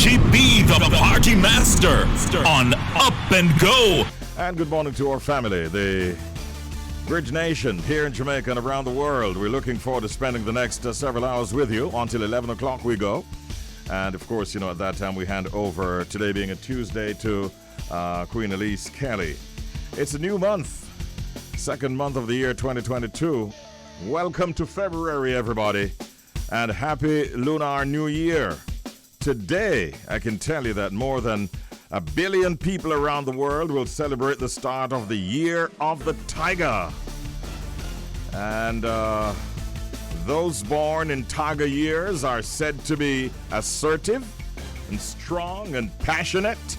Richie be the party master on Up and Go. And good morning to our family, the Bridge Nation here in Jamaica and around the world. We're looking forward to spending the next several hours with you. Until 11 o'clock we go. And of course, at that time we hand over, today being a Tuesday, to Queen Elise Kelly. It's a new month, second month of the year 2022. Welcome to February, everybody, and happy Lunar New Year. Today, I can tell you that more than 1 billion people around the world will celebrate the start of the Year of the Tiger. And those born in Tiger years are said to be assertive and strong and passionate,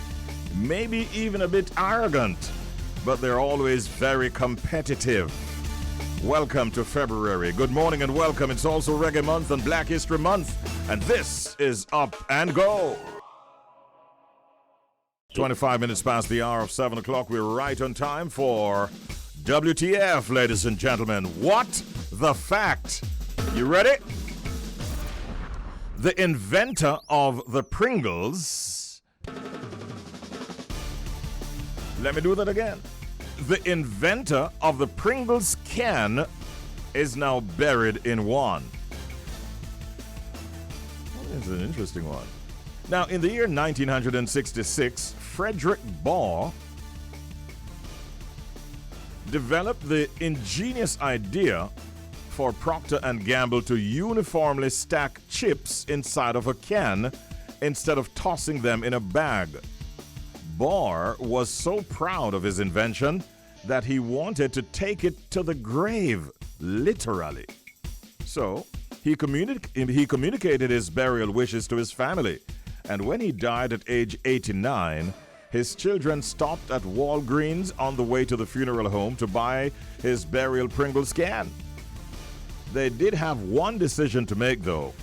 maybe even a bit arrogant, but they're always very competitive. Welcome to February. Good morning and welcome. It's also Reggae Month and Black History Month, and this is Up and Go. 25 minutes past the hour of 7 o'clock. We're right on time for WTF, ladies and gentlemen. What the fact? You ready? The inventor of the Pringles. Let me do that again. The inventor of the Pringles can is now buried in one. It's an interesting one. Now, in the year 1966, Frederick Baugh developed the ingenious idea for Procter & Gamble to uniformly stack chips inside of a can instead of tossing them in a bag. Baugh was so proud of his invention that he wanted to take it to the grave, literally. So, he communicated his burial wishes to his family, and when he died at age 89, his children stopped at Walgreens on the way to the funeral home to buy his burial Pringles can. They did have one decision to make, though.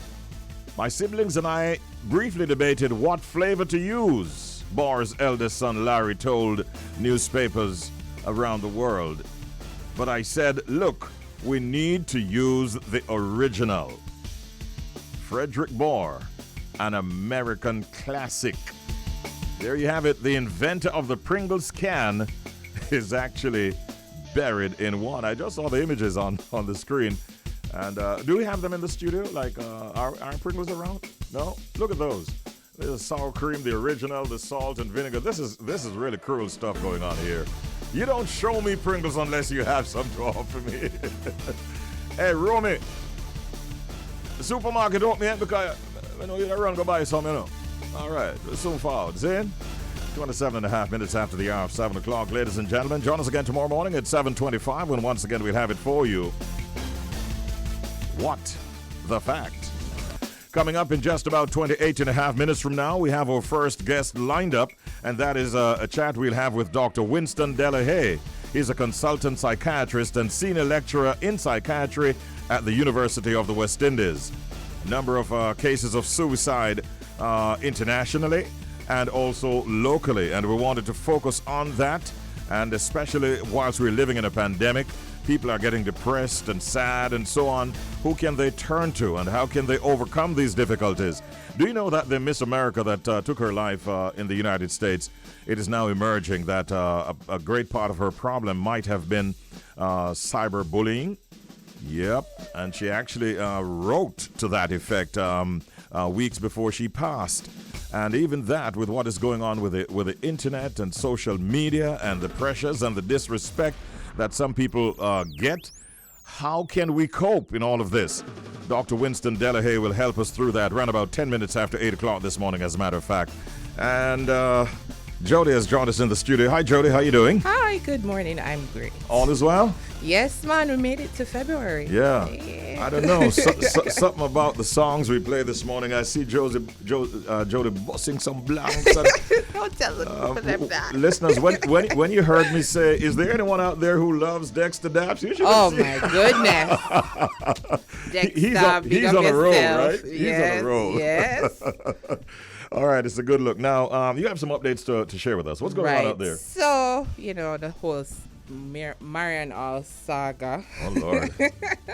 My siblings and I briefly debated what flavor to use, Baugh's eldest son Larry told newspapers around the world. But I said, look, we need to use the original. Frederick Baugh, an American classic. There you have it. The inventor of the Pringles can is actually buried in one. I just saw the images on the screen. And do we have them in the studio? Like, are Pringles around? No? Look at those. There's sour cream, the original, the salt and vinegar. This is really cruel stuff going on here. You don't show me Pringles unless you have some to offer me. Hey, Romy, the supermarket open yet because I know you run go buy some, All right, soon forward. Zin? 27 and a half minutes after the hour of 7 o'clock. Ladies and gentlemen, join us again tomorrow morning at 7:25 when once again we'll have it for you. What the fact? Coming up in just about 28 and a half minutes from now, we have our first guest lined up, and that is a chat we'll have with Dr. Winston De La Haye. He's a consultant psychiatrist and senior lecturer in psychiatry at the University of the West Indies. A number of cases of suicide internationally and also locally, and we wanted to focus on that, and especially whilst we're living in a pandemic. People are getting depressed and sad and so on. Who can they turn to and how can they overcome these difficulties? Do you know that the Miss America that took her life in the United States, it is now emerging that a great part of her problem might have been cyberbullying? Yep, and she actually wrote to that effect weeks before she passed. And even that, with what is going on with the internet and social media and the pressures and the disrespect that some people get, how can we cope in all of this? Dr. Winston De La Haye will help us through that around about 10 minutes after 8 o'clock this morning, as a matter of fact. And Jody has joined us in the studio. Hi, Jody. How you doing? Hi, good morning. I'm great. All is well? Yes, man. We made it to February. Yeah. I don't know. Something about the songs we played this morning. I see Jody busting some blanks. And, don't tell them that. Listeners, when you heard me say, is there anyone out there who loves Dexter Daps? You should my goodness. Dexter, he's on a roll, right? Yes, he's on a roll. Yes. All right, it's a good look. Now, you have some updates to share with us. What's going on out there? So, the whole Marian All saga. Oh, Lord.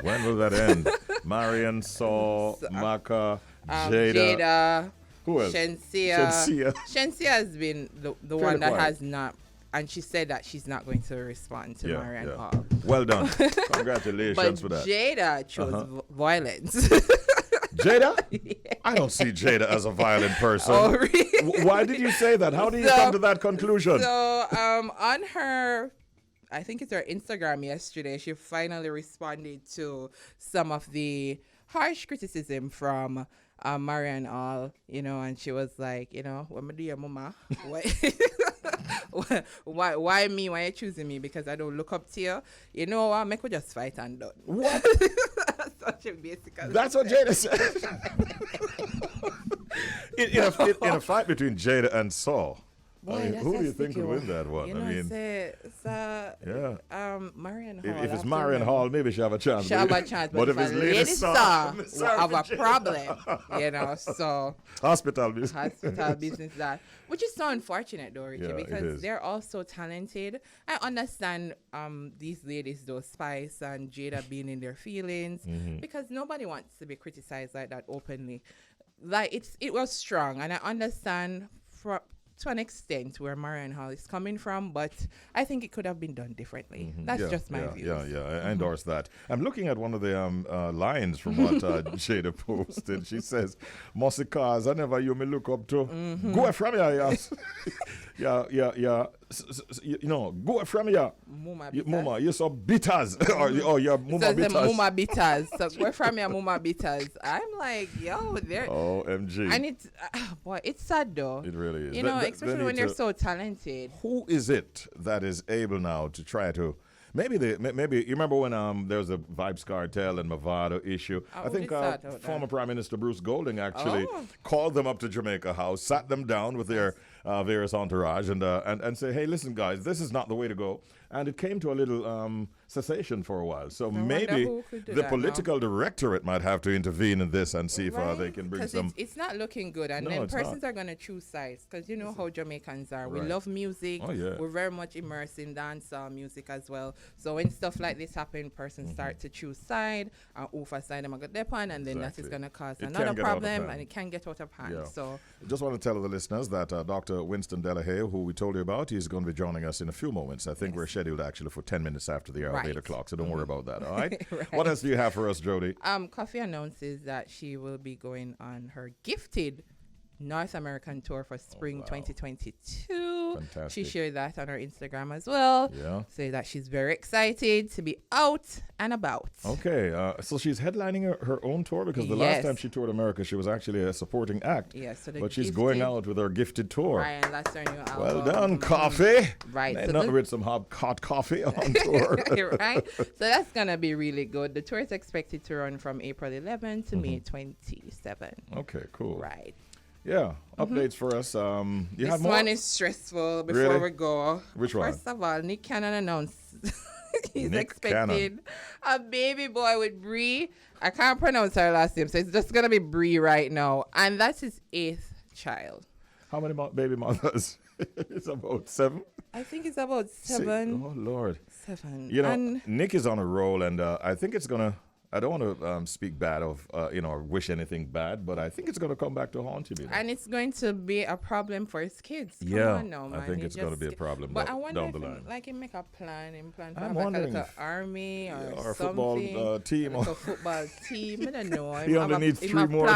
When will that end? Marian, Saul, Maka, Jada. Who else? Shensia has been the one that quiet. has not, and she said that she's not going to respond to Marianne Hall. Well done. Congratulations for that. Jada chose violence. Jada? I don't see Jada as a violent person. Oh, really? Why did you say that? How do you come to that conclusion? So, on her, I think it's her Instagram yesterday, she finally responded to some of the harsh criticism from Marianne Hall, and she was like, what am I doing, mama? Why me? Why are you choosing me? Because I don't look up to you. You know what? Make we just fight and done. What? That's such a basic. That's what Jada said. in a fight between Jada and Saul, Boy, who do you think would win that one? Marianne Hall. If it's Marianne Hall, maybe she have a chance. She have a chance, but if it's Lady Saw, we'll have a problem. So hospital business. That, which is so unfortunate, though, Richie, because they're all so talented. I understand these ladies, though, Spice and Jada, being in their feelings, because nobody wants to be criticized like that openly. Like it was strong, and I understand to an extent where Marianne Hall is coming from, but I think it could have been done differently. That's just my view. I endorse that. I'm looking at one of the lines from what Jada posted. She says, "Mossy cars, I never you me look up to. Go from here, yes. Go from here. Mama, you're so bitters. You're mama bitters. Mama bitters. So go from here, mama bitters. I'm like, yo, there. OMG. And it's, boy, it's sad though. It really is. Especially when they're so talented. Who is it that is able now to try to? Maybe you remember when there was a Vibes Cartel and Movado issue. I think former Prime Minister Bruce Golding actually called them up to Jamaica House, sat them down with their various entourage, and say, hey, listen, guys, this is not the way to go. And it came to a little cessation for a while. So maybe the political directorate might have to intervene in this and see if they can bring some. It's not looking good. And then persons are going to choose sides because you know how Jamaicans are. We love music. Oh, yeah. We're very much immersed in dancehall music as well. So when stuff like this happen, persons start to choose side and over side them a good depend, and then that is going to cause another problem, and it can get out of hand. Yeah. So I just want to tell the listeners that Dr. Winston De La Haye, who we told you about, he's going to be joining us in a few moments. I think we're scheduled actually for 10 minutes after the hour of 8 o'clock, so don't worry about that, all right? What else do you have for us, Jody? Coffee announces that she will be going on her gifted North American tour for spring 2022. Fantastic. She shared that on her Instagram as well. Yeah. Say that she's very excited to be out and about. Okay. So she's headlining her own tour because the last time she toured America, she was actually a supporting act. Yes. So but she's going out with her gifted tour. Right. And that's her new album. Well done, Coffee. Right. So not with some hot coffee on tour. Right. So that's going to be really good. The tour is expected to run from April 11 to May 27. Okay, cool. Right. Yeah, updates for us. You have more? This one is stressful before we go. Which one? First of all, Nick Cannon announced he's expecting a baby boy with Bree. I can't pronounce her last name, so it's just going to be Bree right now. And that's his 8th child. How many baby mothers? It's about 7? I think it's about 7. Oh, Lord. 7. You know, Nick is on a roll, and I think it's going to... I don't want to speak bad of, or wish anything bad, but I think it's going to come back to haunt him. And it's going to be a problem for his kids. Come on now, man. I think it's going to be a problem down the line. Like, him make a plan for like an army or a football team. Like a football team. I don't know. He only needs 3 more.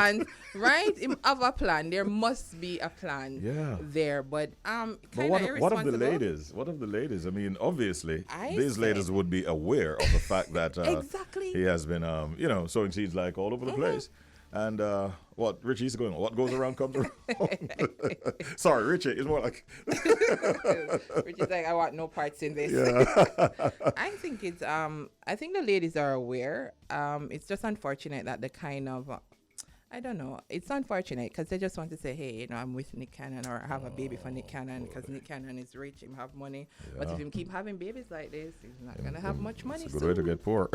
Right? Him have a plan. There must be a plan there. But what of the ladies? What of the ladies? I mean, obviously, these ladies would be aware of the fact that he has been sowing seeds like all over the place. And what Richie's going, what goes around comes around. Sorry, Richie, it's more like Richie's like, I want no parts in this. Yeah. I think it's I think the ladies are aware. It's just unfortunate that the kind of I don't know. It's unfortunate because they just want to say, hey, I'm with Nick Cannon or have a baby for Nick Cannon because Nick Cannon is rich, him have money. Yeah. But if him keep having babies like this, he's not going to have much money. It's a good way to get poor.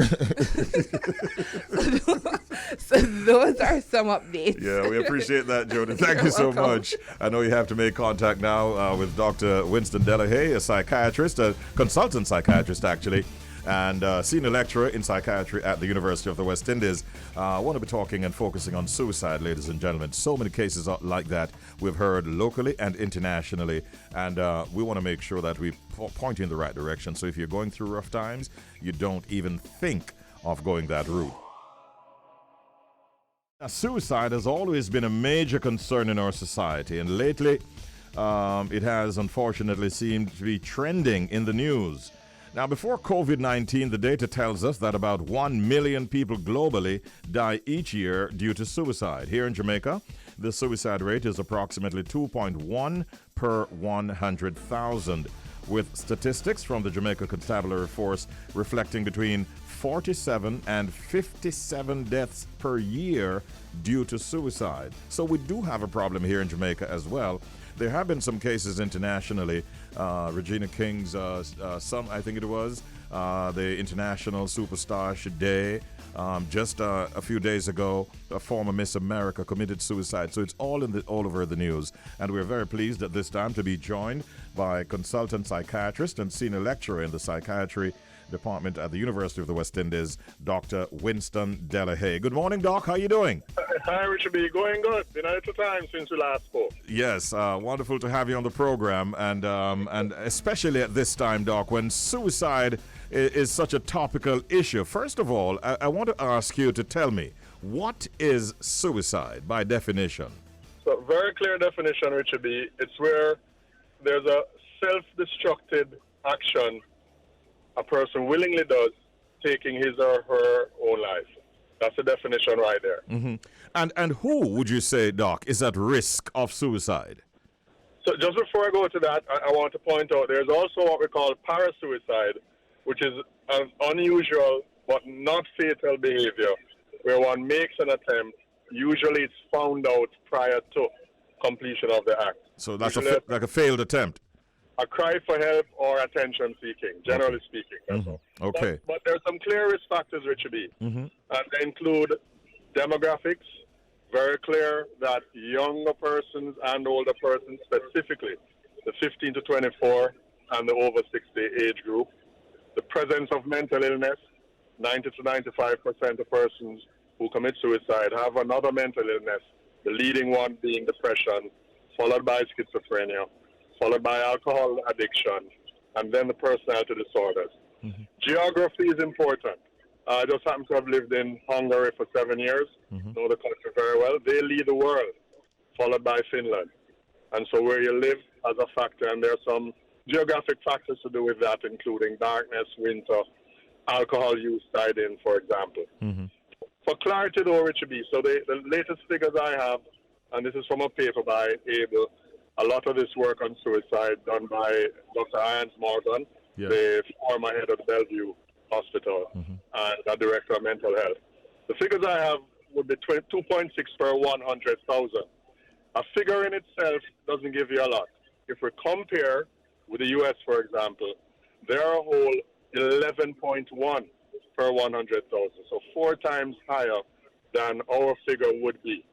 So those are some updates. Yeah, we appreciate that, Jody. Thank you so much. I know you have to make contact now with Dr. Winston De La Haye, a psychiatrist, a consultant psychiatrist, actually. and senior lecturer in psychiatry at the University of the West Indies. I want to be talking and focusing on suicide, ladies and gentlemen. So many cases like that we've heard locally and internationally, and we want to make sure that we point you in the right direction. So if you're going through rough times, you don't even think of going that route. Now, suicide has always been a major concern in our society, and lately it has unfortunately seemed to be trending in the news. Now, before COVID-19, the data tells us that about 1 million people globally die each year due to suicide. Here in Jamaica, the suicide rate is approximately 2.1 per 100,000, with statistics from the Jamaica Constabulary Force reflecting between 47 and 57 deaths per year due to suicide. So we do have a problem here in Jamaica as well. There have been some cases internationally. Regina King's son, I think it was, the international superstar Sade. Just a few days ago, a former Miss America committed suicide. So it's all over the news. And we're very pleased at this time to be joined by consultant psychiatrist and senior lecturer in the psychiatry department at the University of the West Indies, Dr. Winston De La Haye. Good morning, Doc. How are you doing? Hi, Richie. Going good. Been a little time since we last spoke. Yes, wonderful to have you on the program, and especially at this time, Doc, when suicide is such a topical issue. First of all, I want to ask you to tell me, what is suicide by definition? So, very clear definition, Richie B. It's where there's a self-destructive action a person willingly does, taking his or her own life. That's the definition right there. Mm-hmm. And who would you say, Doc, is at risk of suicide? So just before I go to that, I want to point out there's also what we call parasuicide, which is an unusual but not fatal behavior, where one makes an attempt. Usually it's found out prior to completion of the act. So that's like a failed attempt. A cry for help or attention seeking, generally speaking. That's all. Okay. But there's some clear risk factors, Richie B. And they include demographics. Very clear that younger persons and older persons, specifically the 15 to 24 and the over 60 age group. The presence of mental illness. 90 to 95% of persons who commit suicide have another mental illness, the leading one being depression, followed by schizophrenia, followed by alcohol addiction, and then the personality disorders. Geography is important. I just happen to have lived in Hungary for 7 years, know the country very well. They lead the world, followed by Finland. And so where you live has a factor, and there are some geographic factors to do with that, including darkness, winter, alcohol use tied in, for example. For clarity though, Richie B., so the latest figures I have, and this is from a paper by Abel, a lot of this work on suicide done by Dr. Irons Morgan, the former head of the Bellevue Hospital and the director of mental health. The figures I have would be 2.6 per 100,000. A figure in itself doesn't give you a lot. If we compare with the U.S., for example, they're a whole 11.1 per 100,000, so 4 times higher than our figure would be.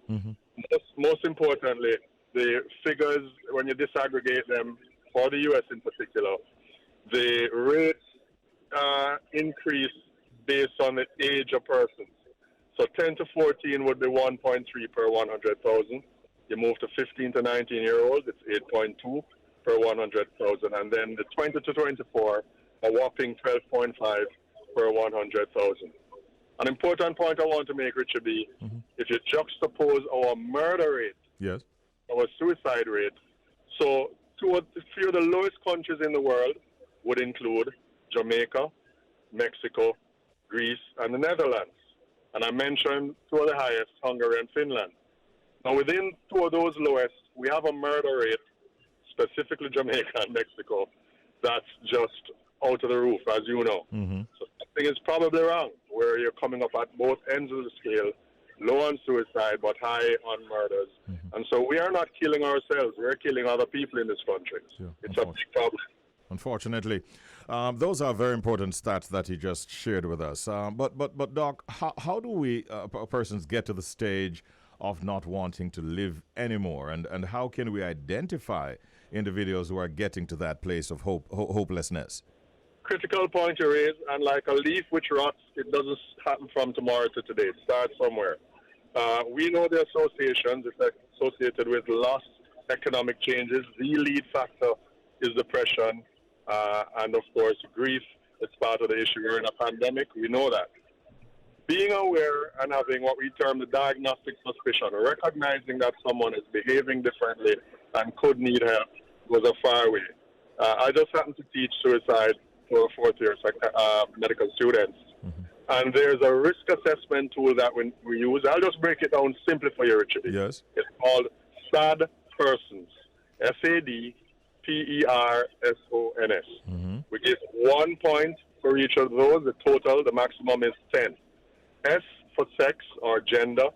Most importantly, the figures, when you disaggregate them, for the U.S. in particular, the rates increase based on the age of persons. So 10 to 14 would be 1.3 per 100,000. You move to 15 to 19-year-olds, it's 8.2 per 100,000. And then the 20 to 24, a whopping 12.5 per 100,000. An important point I want to make, Richie B., if you juxtapose our murder rate, our suicide rate, so a few of the lowest countries in the world would include Jamaica, Mexico, Greece, and the Netherlands. And I mentioned 2 of the highest, Hungary and Finland. Now, within 2 of those lowest, we have a murder rate, specifically Jamaica and Mexico, that's just out of the roof, as you know. So something is probably wrong, where you're coming up at both ends of the scale, low on suicide, but high on murders. And so we are not killing ourselves. We're killing other people in this country. It's a big problem. Unfortunately. Those are very important stats that you just shared with us. But Doc, how do we persons get to the stage of not wanting to live anymore? And how can we identify individuals who are getting to that place of hopelessness? critical point you raise, and like a leaf which rots, it doesn't happen from tomorrow to today. It starts somewhere. We know the associations. It's associated with lost economic changes. The lead factor is depression, and of course, grief. It's part of the issue. We're in a pandemic. We know that. Being aware and having what we term the diagnostic suspicion, recognizing that someone is behaving differently and could need help, was a far way. I just happen to teach suicide for fourth-year medical students. And there's a risk assessment tool that we use. I'll just break it down simply for you, Richie. Yes. It's called SAD Persons. SADPERSONS. We give 1 point for each of those. The total, the maximum is 10. S for sex or gender.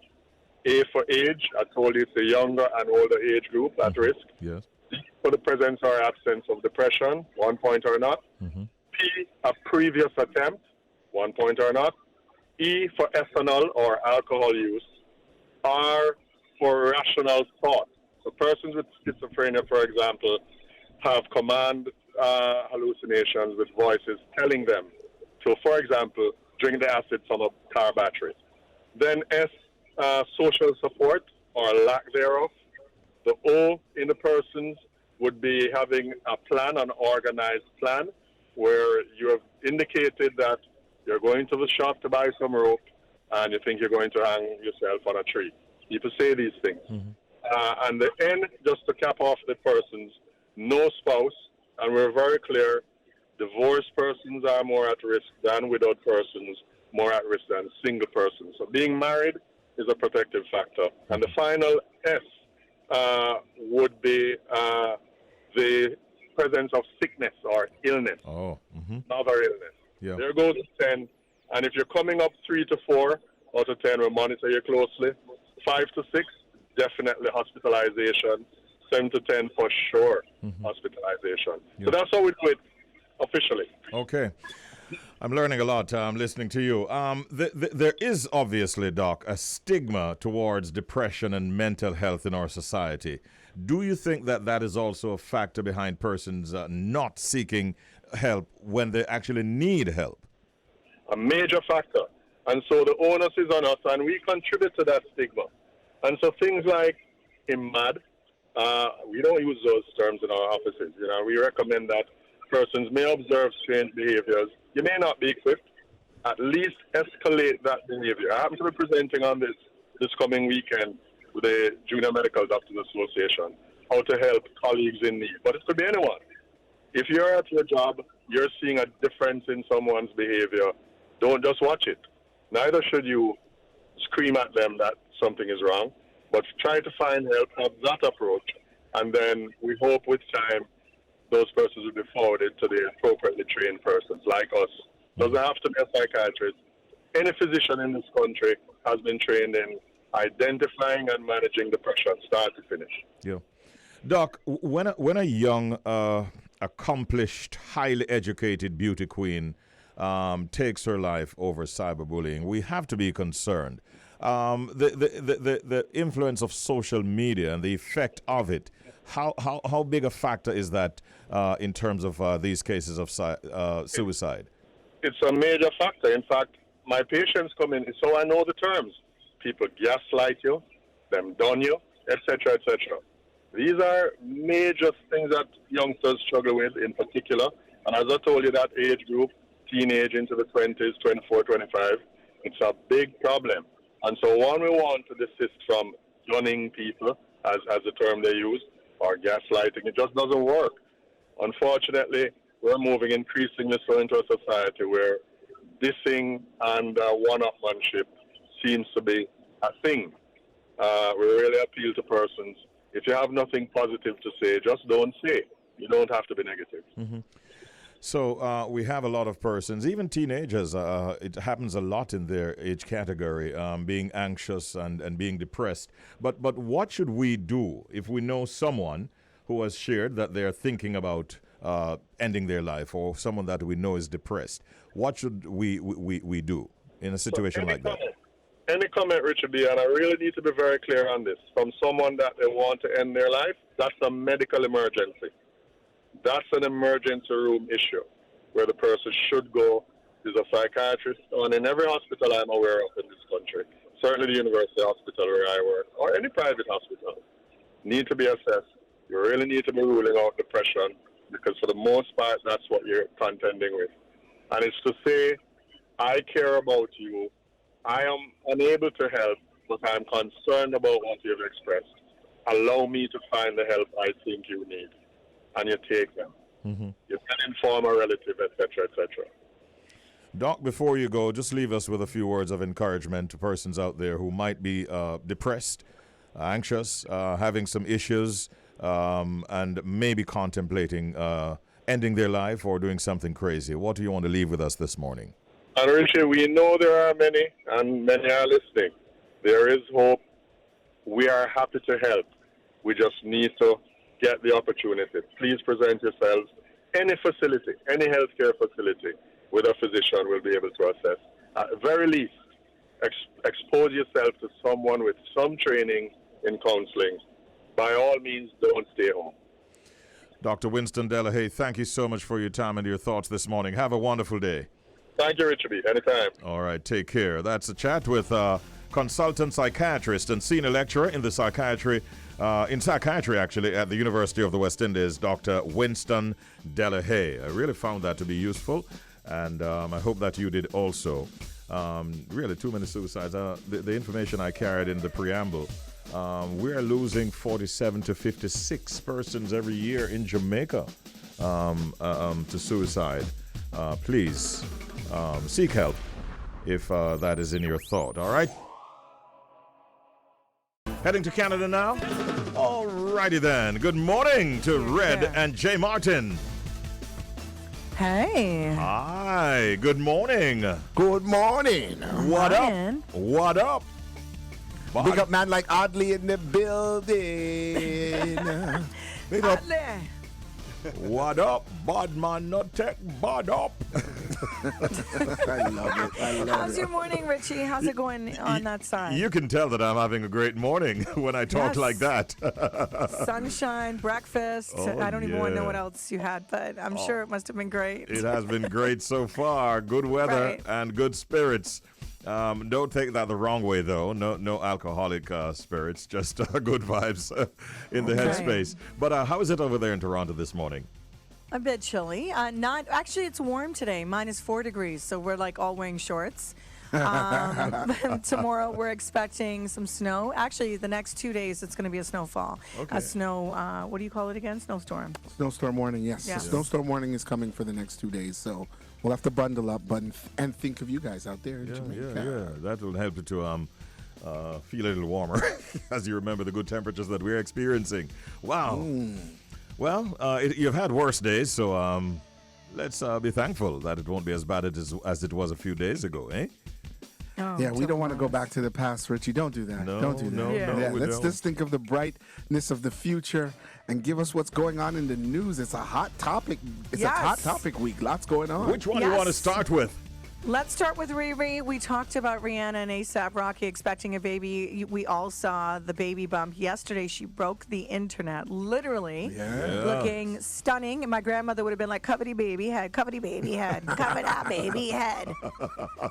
A for age. I told you it's a younger and older age group at risk. Yes. D for the presence or absence of depression, 1 point or not. P, a previous attempt, 1 point or not. E for ethanol or alcohol use. R for rational thought. So persons with schizophrenia, for example, have command hallucinations with voices telling them to, for example, drink the acid from a car battery. Then S, social support or lack thereof. The O in the persons would be having a plan, an organized plan, where you have indicated that you're going to the shop to buy some rope and you think you're going to hang yourself on a tree. People say these things. And the N, just to cap off the persons, no spouse, and we're very clear, divorced persons are more at risk than widowed persons, more at risk than single persons. So being married is a protective factor. And the final S would be the presence of sickness or illness. Another illness. Yeah. There goes 10. And if you're coming up 3 to 4 out of 10, we'll monitor you closely. 5 to 6, definitely hospitalization. 7 to 10 for sure, hospitalization. Yeah. So that's how we do it officially. Okay. I'm learning a lot. I'm listening to you. There is obviously, Doc, a stigma towards depression and mental health in our society. Do you think that that is also a factor behind persons not seeking help when they actually need help? A major factor. And so the onus is on us, and we contribute to that stigma. And so things like mad, we don't use those terms in our offices. You know, we recommend that persons may observe strange behaviors. You may not be equipped. At least escalate that behavior. I happen to be presenting on this coming weekend with the Junior Medical Doctors Association, how to help colleagues in need. But it could be anyone. If you're at your job, you're seeing a difference in someone's behavior, don't just watch it. Neither should you scream at them that something is wrong, but try to find help, have that approach, and then we hope with time those persons will be forwarded to the appropriately trained persons like us. Doesn't have to be a psychiatrist. Any physician in this country has been trained in identifying and managing depression, start to finish. Yeah. Doc, when a young, accomplished, highly educated beauty queen takes her life over cyberbullying, we have to be concerned. The influence of social media and the effect of it, how big a factor is that in terms of these cases of suicide? It's a major factor. In fact, my patients come in, so I know the terms. People gaslight you, them done you, etc., etc. These are major things that youngsters struggle with in particular. And as I told you, that age group, teenage into the 20s, 24, 25, it's a big problem. And so one, we want to desist from dunning people, as the term they use, or gaslighting. It just doesn't work. Unfortunately, we're moving increasingly so into a society where dissing and one-upmanship seems to be a thing. We really appeal to persons. If you have nothing positive to say, just don't say. You don't have to be negative. Mm-hmm. So we have a lot of persons, even teenagers, it happens a lot in their age category, being anxious and being depressed. But what should we do if we know someone who has shared that they're thinking about ending their life, or someone that we know is depressed? What should we do in a situation like that? Any comment, Richie B, and I really need to be very clear on this, from someone that they want to end their life, that's a medical emergency. That's an emergency room issue. where the person should go is a psychiatrist. And in every hospital I'm aware of in this country, certainly the university hospital where I work, or any private hospital, need to be assessed. You really need to be ruling out depression, because for the most part, that's what you're contending with. And it's to say, I care about you. I am unable to help, but I'm concerned about what you've expressed. Allow me to find the help I think you need. And you take them. Mm-hmm. You can inform a relative, etc., etc. Doc, before you go, just leave us with a few words of encouragement to persons out there who might be depressed, anxious, having some issues, and maybe contemplating ending their life or doing something crazy. What do you want to leave with us this morning? And Richie, we know there are many, and many are listening. There is hope. We are happy to help. We just need to get the opportunity. Please present yourselves. Any facility, any healthcare facility with a physician will be able to assess. At the very least, expose yourself to someone with some training in counseling. By all means, don't stay home. Dr. Winston De La Haye, thank you so much for your time and your thoughts this morning. Have a wonderful day. Thank you, Richie. Anytime. All right, take care. That's a chat with consultant psychiatrist and senior lecturer in psychiatry actually at the University of the West Indies, Dr. Winston De La Haye. I really found that to be useful, and I hope that you did also. Really, too many suicides. The information I carried in the preamble, we're losing 47 to 56 persons every year in Jamaica to suicide. Please seek help if that is in your thought, all right? Heading to Canada now? All righty then. Good morning to Red and J. Martin. Hey. Hi. Good morning. Good morning. What up? What up? Big up man like Oddly in the building. Big up. Oddly. What up? Bad man not take bad up. I love it. How's your morning, Richie? How's it going on that side? You can tell that I'm having a great morning when I talk like that. Sunshine, breakfast. I don't even want to know what else you had, but I'm sure it must have been great. It has been great so far. Good weather and good spirits. Don't take that the wrong way, though. No alcoholic spirits, just good vibes in the headspace. But how is it over there in Toronto this morning? A bit chilly. Actually, it's warm today, -4 degrees, so we're like all wearing shorts. Tomorrow we're expecting some snow. Actually, the next 2 days it's going to be a snowfall. Okay. A snow, what do you call it again? Snowstorm. Snowstorm warning, yes. Yeah. The snowstorm warning is coming for the next 2 days, so we'll have to bundle up and think of you guys out there in Jamaica. Yeah. That will help you to feel a little warmer as you remember the good temperatures that we're experiencing. Wow. Well, you've had worse days, so let's be thankful that it won't be as bad as it was a few days ago, eh? Oh, Yeah, we don't want to go back to the past, Richie. Don't do that. Don't do that. No, we let's don't. just think of the brightness of the future and give us what's going on in the news. It's a hot topic. It's a hot topic week. Lots going on. Which one do you want to start with? Let's start with Riri. We talked about Rihanna and A$AP Rocky expecting a baby. We all saw the baby bump yesterday. She broke the internet, literally, looking stunning. And my grandmother would have been like, "Covery baby head, covery baby head, cover that baby head."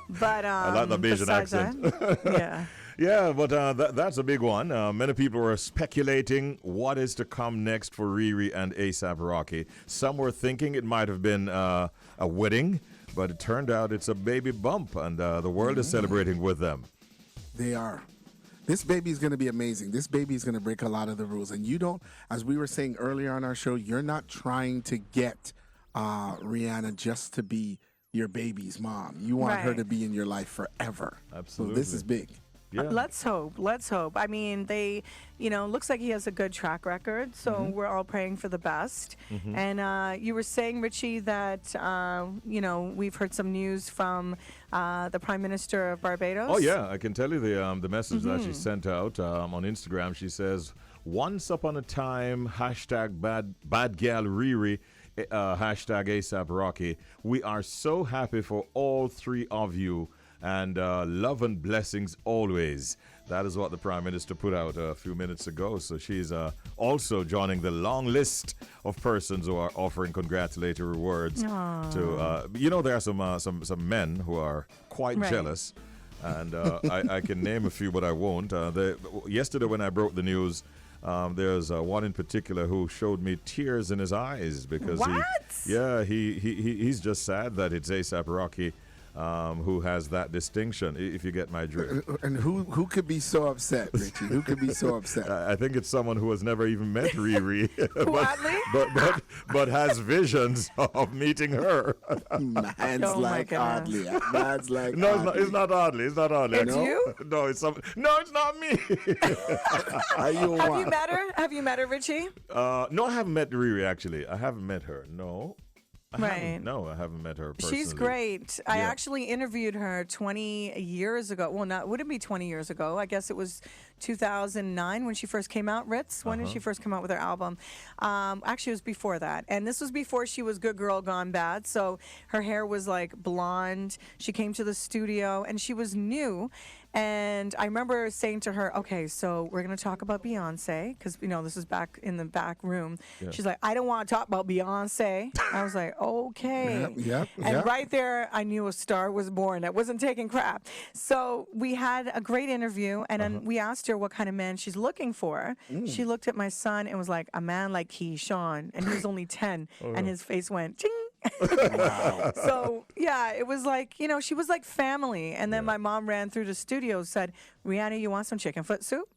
But I like the Bayesian accent. Yeah, but that's a big one. Many people were speculating what is to come next for Riri and A$AP Rocky. Some were thinking it might have been a wedding, but it turned out it's a baby bump, and the world is celebrating with them. They are. This baby is going to be amazing. This baby is going to break a lot of the rules. And you don't, as we were saying earlier on our show, you're not trying to get Rihanna just to be your baby's mom. You want her to be in your life forever. Absolutely. So this is big. Yeah. Let's hope. I mean, looks like he has a good track record, so we're all praying for the best. And you were saying, Richie, that, we've heard some news from the Prime Minister of Barbados. Oh, yeah. I can tell you the message that she sent out on Instagram. She says, "Once upon a time, hashtag bad gal Riri, hashtag A$AP Rocky. We are so happy for all three of you and love and blessings always. That is what the Prime Minister put out a few minutes ago. So she's also joining the long list of persons who are offering congratulatory words to, there are some men who are quite jealous. And I can name a few, but I won't. Yesterday when I broke the news, there's one in particular who showed me tears in his eyes because he's just sad that it's A$AP Rocky who has that distinction, if you get my drift. And who could be so upset, Richie? Who could be so upset? I think it's someone who has never even met Riri, but has visions of meeting her. Man's like oddly. Man's like no, it's not oddly. It's not oddly. It's you? No, it's not me. Have you met her? Have you met her, Richie? No, I haven't met Riri actually. I haven't met her. No. Right. No, I haven't met her personally. She's great. I actually interviewed her 20 years ago. Well, would it be 20 years ago? I guess it was 2009 when she first came out. Ritz, when did she first come out with her album? Actually, it was before that. And this was before she was Good Girl Gone Bad. So her hair was like blonde. She came to the studio and she was new. And I remember saying to her, okay, so we're going to talk about Beyonce, because, this is back in the back room. Yeah. She's like, I don't want to talk about Beyonce. I was like, okay. And right there, I knew a star was born. I wasn't taking crap. So we had a great interview, and then we asked her what kind of man she's looking for. She looked at my son and was like, a man like Keyshawn. And he was only 10, and his face went, ting. Wow. So it was like, she was like family. And then my mom ran through the studio, said, Rihanna, you want some chicken foot soup?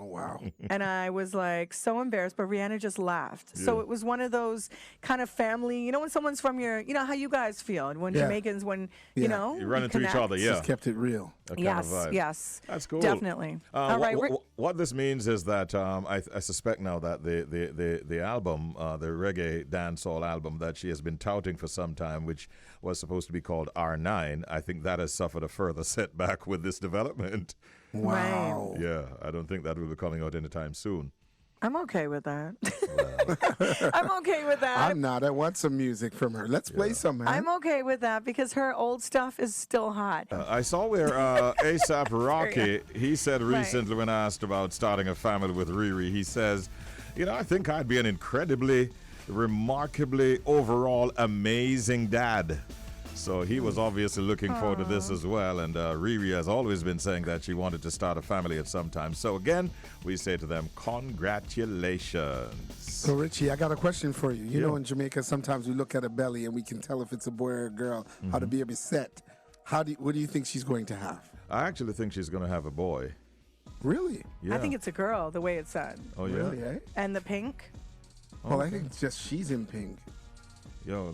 Oh, wow. And I was like so embarrassed, but Rihanna just laughed. Yeah. So it was one of those kind of family, when someone's from your, how you guys feel. When Jamaicans, when, you run into each other, Just kept it real. Yes. That's cool. Definitely. All right. What this means is that I suspect now that the album, the reggae dancehall album that she has been touting for some time, which was supposed to be called R9, I think that has suffered a further setback with this development. Wow. Right. Yeah, I don't think that will be coming out anytime soon. I'm okay with that. I'm okay with that. I'm not. I want some music from her. Let's play some, man. I'm okay with that because her old stuff is still hot. I saw where A$AP Rocky, he said recently when asked about starting a family with Riri, he says, I think I'd be an incredibly, remarkably, overall amazing dad. So he was obviously looking forward to this as well. And Riri has always been saying that she wanted to start a family at some time. So again, we say to them, congratulations. So Richie, I got a question for you. You know, in Jamaica, sometimes we look at a belly and we can tell if it's a boy or a girl, how the baby's set. What do you think she's going to have? I actually think she's going to have a boy. Really? Yeah. I think it's a girl, the way it's said. Oh, yeah? Really, eh? And the pink? Well, I think it's just she's in pink. Yo,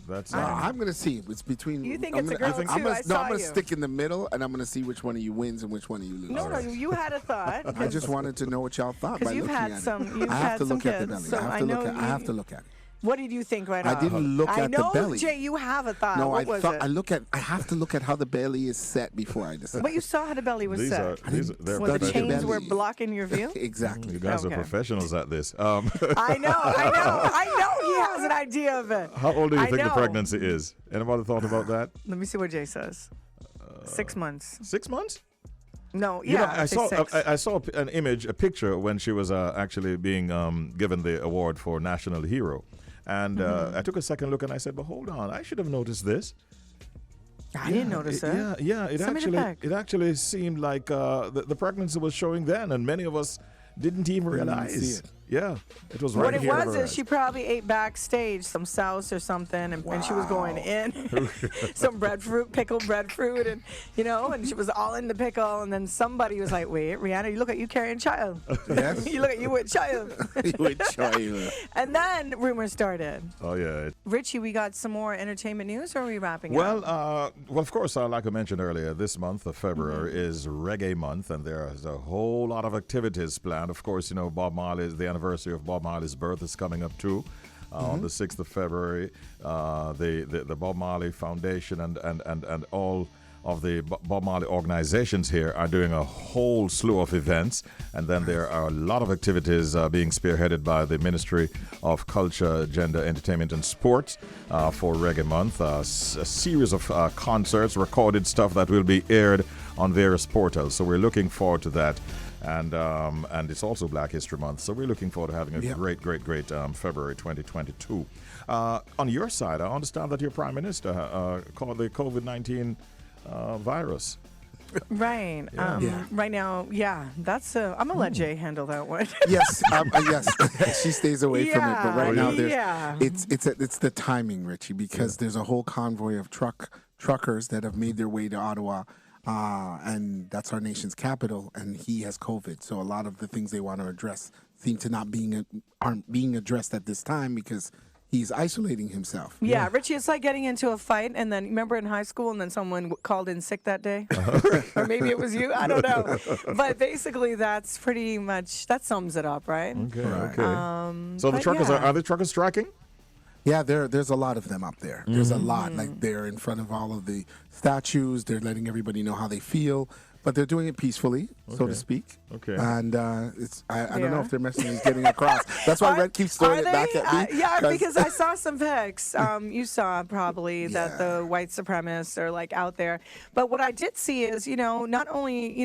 that's. I'm gonna see. It's between. You think it's a girl too? I'm gonna stick in the middle, and I'm gonna see which one of you wins and which one of you loses. No, you had a thought. I just wanted to know what y'all thought by looking at it. I have to look at the belly. I have to look at it. What did you think right off? I didn't look at the belly. I know, Jay, you have a thought. No, what was it? I have to look at how the belly is set before I decide. But you saw how the belly was set. They're the chains were blocking your view? Exactly. You guys are professionals at this. I know he has an idea of it. How old do you think the pregnancy is? Anybody thought about that? Let me see what Jay says. 6 months. 6 months? No, I saw an image, a picture when she was actually being given the award for National Hero. And I took a second look and I said, but hold on, I should have noticed this. I didn't notice it. Yeah. It actually seemed like the pregnancy was showing then, and many of us didn't even realize. Yeah, it was right here. What it was is she probably ate backstage some sauce or something, and she was going in some pickled breadfruit, and and she was all in the pickle, and then somebody was like, "Wait, Rihanna, you look at you carrying child. Yes. You look at you with child." With child. And then rumors started. Oh yeah. Richie, we got some more entertainment news, or are we wrapping up? Well, of course, like I mentioned earlier, this month of February is Reggae Month, and there's a whole lot of activities planned. Of course, Bob Marley's the anniversary of Bob Marley's birth is coming up too. On the 6th of February, the Bob Marley Foundation and all of the Bob Marley organizations here are doing a whole slew of events, and then there are a lot of activities being spearheaded by the Ministry of Culture, Gender, Entertainment and Sports for Reggae Month. A series of concerts, recorded stuff that will be aired on various portals. So we're looking forward to that. And it's also Black History Month, so we're looking forward to having a great February 2022. On your side, I understand that your Prime Minister called the COVID-19 virus. Right. Right now, that's I'm gonna let Jay handle that one. Yes, she stays away from it. But right now, it's the timing, Richie, because there's a whole convoy of truckers that have made their way to Ottawa. And that's our nation's capital, and he has COVID. So a lot of the things they want to address seem to aren't being addressed at this time because he's isolating himself. Yeah, Richie, it's like getting into a fight, and then remember in high school, and then someone called in sick that day, or maybe it was you. I don't know, but basically that's pretty much that sums it up, right? Okay. So the truckers are the truckers striking? Yeah, there's a lot of them up there. There's a lot. Like, they're in front of all of the statues. They're letting everybody know how they feel. But they're doing it peacefully, so to speak. Okay. And I don't know if their message is getting across. That's why Red keeps throwing it back at me. Because I saw some pics. You saw probably that the white supremacists are like out there. But what I did see is, not only,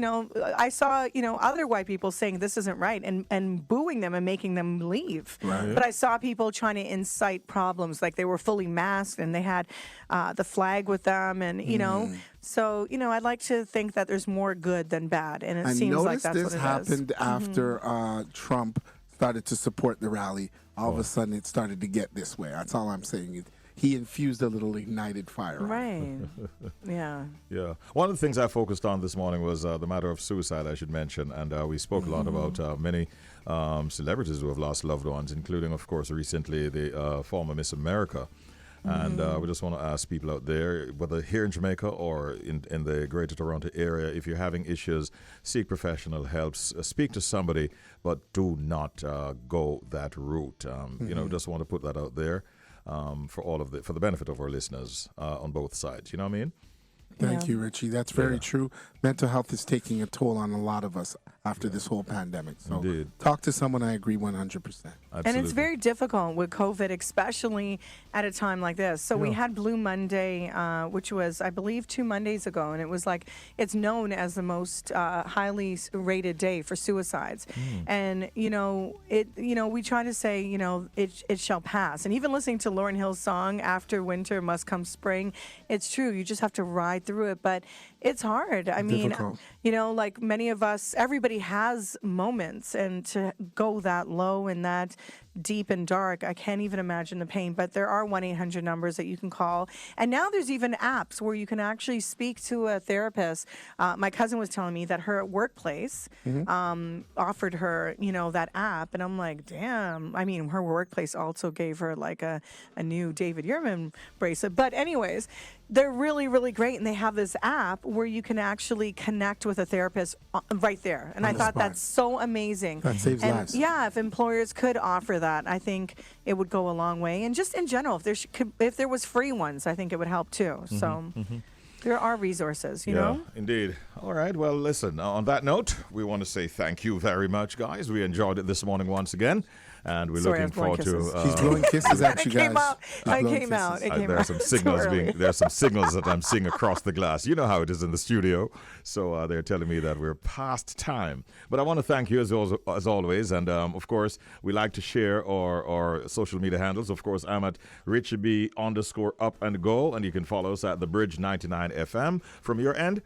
I saw, other white people saying this isn't right and booing them and making them leave. Right. But I saw people trying to incite problems, like they were fully masked and they had the flag with them, and So, I'd like to think that there's more good than bad, and it seems like that's what it is. This happened after Trump started to support the rally. All of a sudden, it started to get this way. That's all I'm saying. He infused a little ignited fire. Right. Yeah. Yeah. One of the things I focused on this morning was the matter of suicide, I should mention, and we spoke a lot about many celebrities who have lost loved ones, including, of course, recently the former Miss America. And we just want to ask people out there, whether here in Jamaica or in the Greater Toronto area, if you're having issues, seek professional help. Speak to somebody, but do not go that route. Just want to put that out there for the benefit of our listeners on both sides. You know what I mean? Thank you, Richie. That's very true. Mental health is taking a toll on a lot of us after this whole pandemic. So talk to someone. I agree 100%. Absolutely. And it's very difficult with COVID, especially at a time like this. So we had Blue Monday, which was, I believe, 2 Mondays ago. And it was like, it's known as the most highly rated day for suicides. And, we try to say, it shall pass. And even listening to Lauryn Hill's song, After Winter Must Come Spring, it's true. You just have to ride through it. But it's hard. I mean, like many of us, everybody has moments, and to go that low and that deep and dark, I can't even imagine the pain. But there are 1-800 numbers that you can call. And now there's even apps where you can actually speak to a therapist. My cousin was telling me that her workplace offered her, that app. And I'm like, damn. I mean, her workplace also gave her like a new David Yurman bracelet. But anyways, they're really, really great. And they have this app where you can actually connect with a therapist right there. And I thought that's so amazing. That saves lives. Yeah, if employers could offer that, I think it would go a long way. And just in general, if there was free ones, I think it would help too. So there are resources, you know? Indeed. All right. Well, listen, on that note, we want to say thank you very much, guys. We enjoyed it this morning once again. And we're looking forward to. She's blowing kisses at you guys. It came out. There's some signals there's some signals that I'm seeing across the glass. You know how it is in the studio. So they're telling me that we're past time. But I want to thank you as always. And of course, we like to share our social media handles. Of course, I'm at RichieB_up and go, and you can follow us at The Bridge 99 FM. From your end,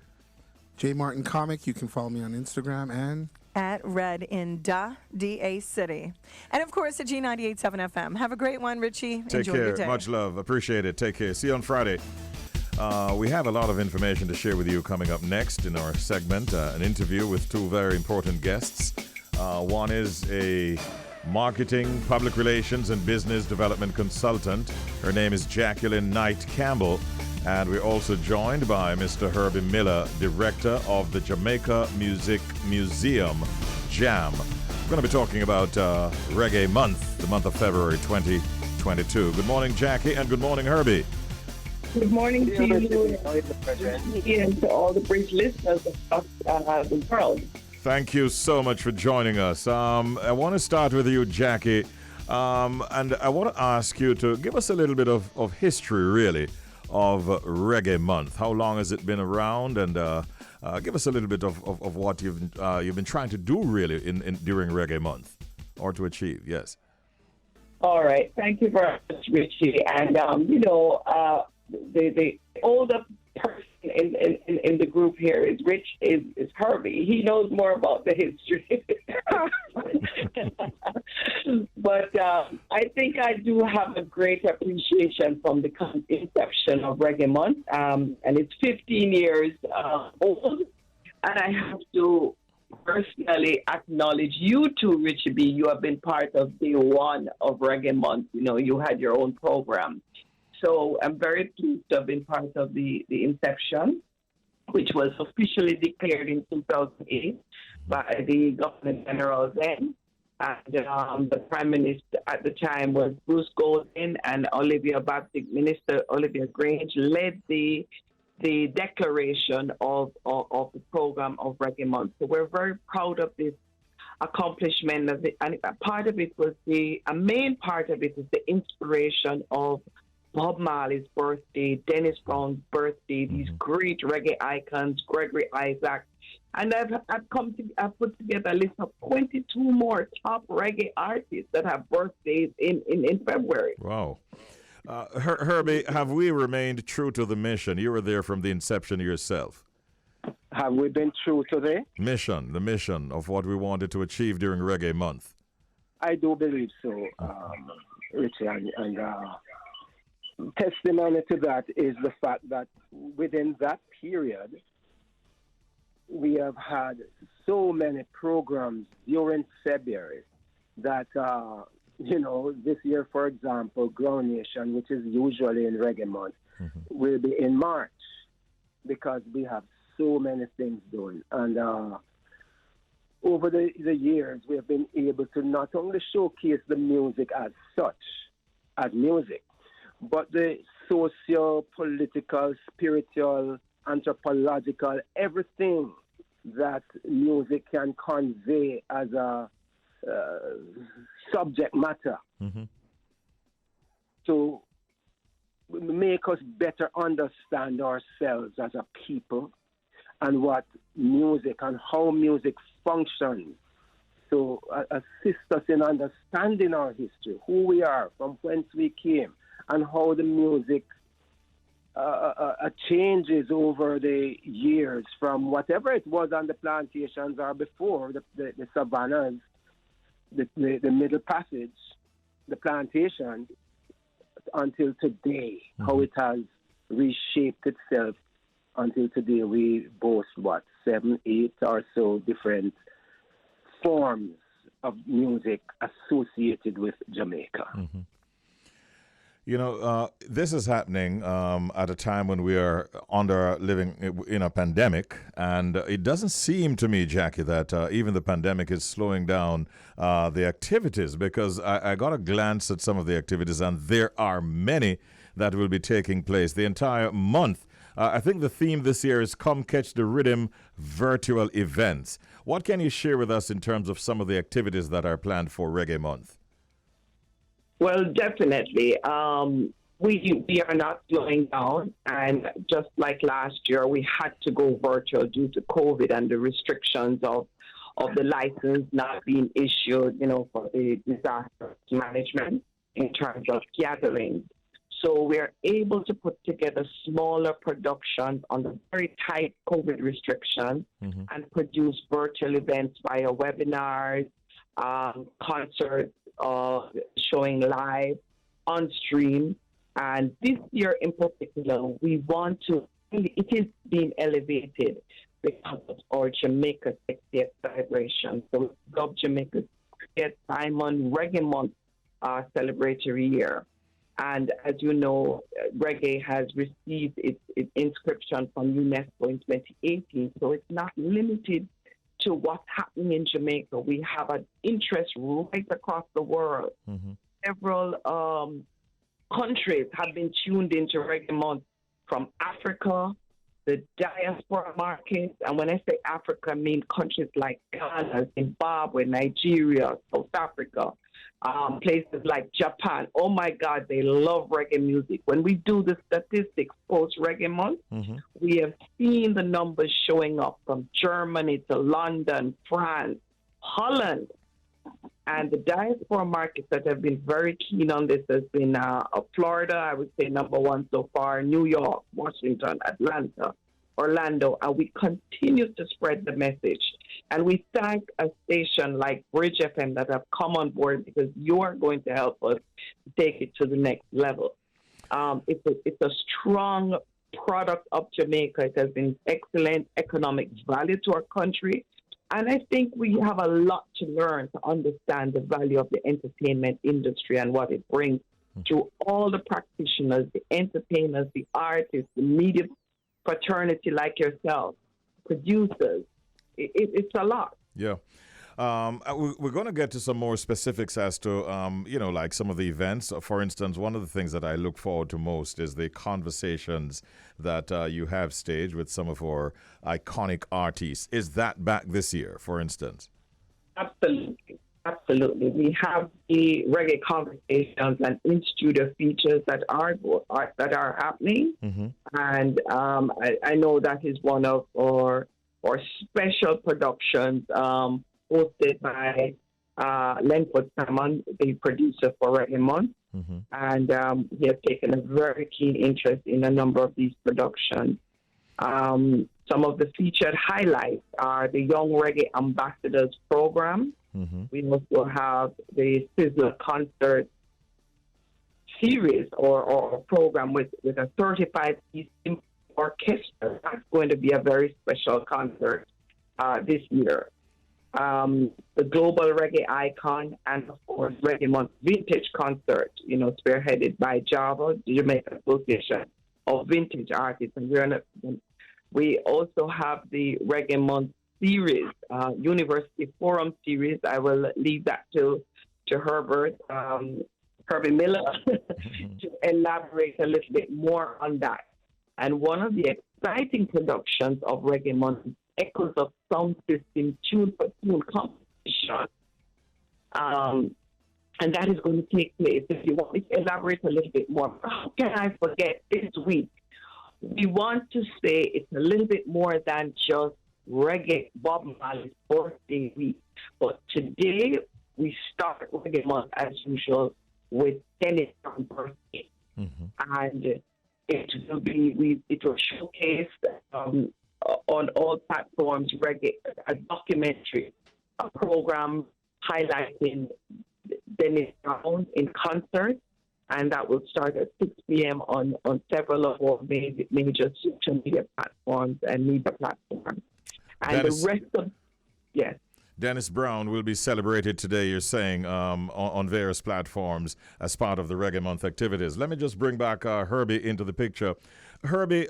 J Martin Comic. You can follow me on Instagram and at Red in DA City. And of course, at G98.7 FM. Have a great one, Richie. Enjoy your day. Much love. Appreciate it. Take care. See you on Friday. We have a lot of information to share with you coming up next in our segment, an interview with two very important guests. One is a marketing, public relations, and business development consultant. Her name is Jacqueline Knight-Campbell. And we're also joined by Mr. Herbie Miller, director of the Jamaica Music Museum, JaMM. We're going to be talking about Reggae Month, the month of February 2022. Good morning, Jackie, and good morning, Herbie. Good morning to you and to all the great listeners across the world. Thank you so much for joining us. I want to start with you, Jackie, and I want to ask you to give us a little bit of history, really, of Reggae Month. How long has it been around? And give us a little bit of what you've been trying to do, really, during Reggae Month, or to achieve. Yes. All right. Thank you very much, Richie. And, the older person in the group here is Herbie. He knows more about the history. But I think I do have a great appreciation from the inception of Reggae Month. And it's 15 years old. And I have to personally acknowledge you too, Richie B. You have been part of day one of Reggae Month. You know, you had your own program. So I'm very pleased to have been part of the inception, which was officially declared in 2008 by the Governor General then. And the Prime Minister at the time was Bruce Golding, and Minister Olivia Grange led the declaration of the program of Reggae Month. So we're very proud of this accomplishment of it. And a part of it was a main part of it is the inspiration of Bob Marley's birthday, Dennis Brown's birthday, these great reggae icons, Gregory Isaac. And I've put together a list of 22 more top reggae artists that have birthdays in February. Wow. Herbie, have we remained true to the mission? You were there from the inception yourself. Have we been true to the mission of what we wanted to achieve during Reggae Month? I do believe so, Richie, and testimony to that is the fact that within that period, we have had so many programs during February that, this year, for example, Ground Nation, which is usually in Reggae Month, will be in March because we have so many things doing. And over the years, we have been able to not only showcase the music as such, as music, but the socio-political, spiritual, anthropological, everything that music can convey as a subject matter to make us better understand ourselves as a people and what music and how music functions. To assist us in understanding our history, who we are, from whence we came, and how the music changes over the years from whatever it was on the plantations or before the savannas, the Middle Passage, the plantation, until today, how it has reshaped itself until today. We boast, 7, 8 or so different forms of music associated with Jamaica. This is happening at a time when we are living in a pandemic, and it doesn't seem to me, Jackie, that even the pandemic is slowing down the activities, because I got a glance at some of the activities, and there are many that will be taking place the entire month. I think the theme this year is Come Catch the Rhythm virtual events. What can you share with us in terms of some of the activities that are planned for Reggae Month? Well, definitely. We are not slowing down. And just like last year, we had to go virtual due to COVID and the restrictions of the license not being issued, for the disaster management in terms of gatherings. So we're able to put together smaller productions under very tight COVID restrictions and produce virtual events via webinars, concerts, showing live on stream. And this year in particular, we want to, it is being elevated because of our Jamaica 60th celebration. So we love Jamaica's 60th Simon Reggae Month celebratory year. And as you know, reggae has received its inscription from UNESCO in 2018, so it's not limited to what's happening in Jamaica. We have an interest right across the world. Several countries have been tuned into Reggae Month from Africa, the diaspora markets. And when I say Africa, I mean countries like Ghana, Zimbabwe, Nigeria, South Africa, places like Japan. Oh my God, they love reggae music. When we do the statistics post Reggae Month, we have seen the numbers showing up from Germany to London, France, Holland. And the diaspora markets that have been very keen on this has been Florida, I would say number one so far, New York, Washington, Atlanta, Orlando, and we continue to spread the message. And we thank a station like Bridge FM that have come on board, because you are going to help us take it to the next level. It's a strong product of Jamaica. It has been excellent economic value to our country. And I think we have a lot to learn to understand the value of the entertainment industry and what it brings to all the practitioners, the entertainers, the artists, the media fraternity like yourself, producers. It's a lot. Yeah. We're going to get to some more specifics as to, like some of the events. For instance, one of the things that I look forward to most is the conversations that you have staged with some of our iconic artists. Is that back this year, for instance? Absolutely. Absolutely. We have the reggae conversations and in-studio features that are happening. And I know that is one of our special productions hosted by Lenford Salmon, the producer for Reggae Month. And he has taken a very keen interest in a number of these productions. Some of the featured highlights are the Young Reggae Ambassadors program. We also have the Sizzler concert series or program with a 35-piece orchestra. That's going to be a very special concert this year. The Global Reggae Icon and, of course, Reggae Month Vintage Concert, spearheaded by Java, the Jamaica Association of Vintage Artists. And we also have the Reggae Month series, University Forum series. I will leave that to Herbie Miller to elaborate a little bit more on that. And one of the exciting productions of Reggae Month, Echoes of Sound System Tune for Tune competition. And that is going to take place. If you want me to elaborate a little bit more, how can I forget this week? We want to say it's a little bit more than just Reggae Bob Marley's birthday week. But today we start Reggae Month as usual with Dennis' birthday. And it will showcase on all platforms reggae, a documentary, a program highlighting Dennis Brown in concert, and that will start at 6 p.m. on several of our major social media platforms and media platforms. And the rest of, yes. Dennis Brown will be celebrated today, you're saying, on various platforms as part of the Reggae Month activities. Let me just bring back Herbie into the picture. Herbie,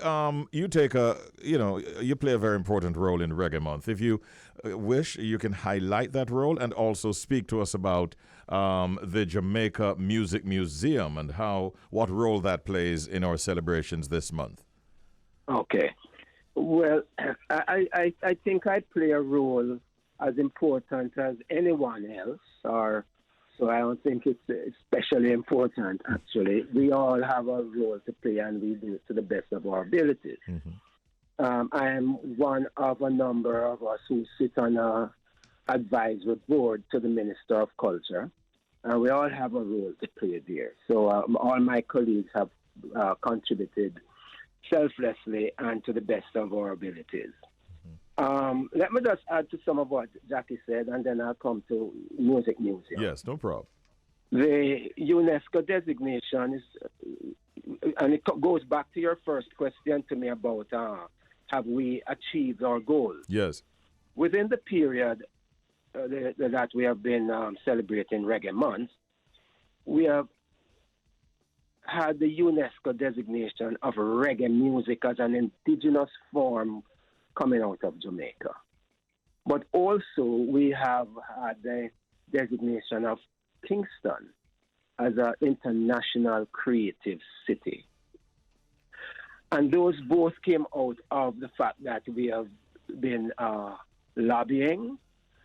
you play a very important role in Reggae Month. If you wish, you can highlight that role and also speak to us about the Jamaica Music Museum and what role that plays in our celebrations this month. Okay. Well, I think I play a role as important as anyone else, so I don't think it's especially important, actually. We all have a role to play, and we do it to the best of our abilities. I am one of a number of us who sit on an advisory board to the Minister of Culture, and we all have a role to play there. So all my colleagues have contributed selflessly and to the best of our abilities. Let me just add to some of what Jackie said, and then I'll come to Music Museum. Yes, no problem. The UNESCO designation is, and it goes back to your first question to me about have we achieved our goals? Yes. Within the period that we have been celebrating Reggae Month, we have had the UNESCO designation of reggae music as an indigenous form coming out of Jamaica. But also we have had the designation of Kingston as an international creative city. And those both came out of the fact that we have been lobbying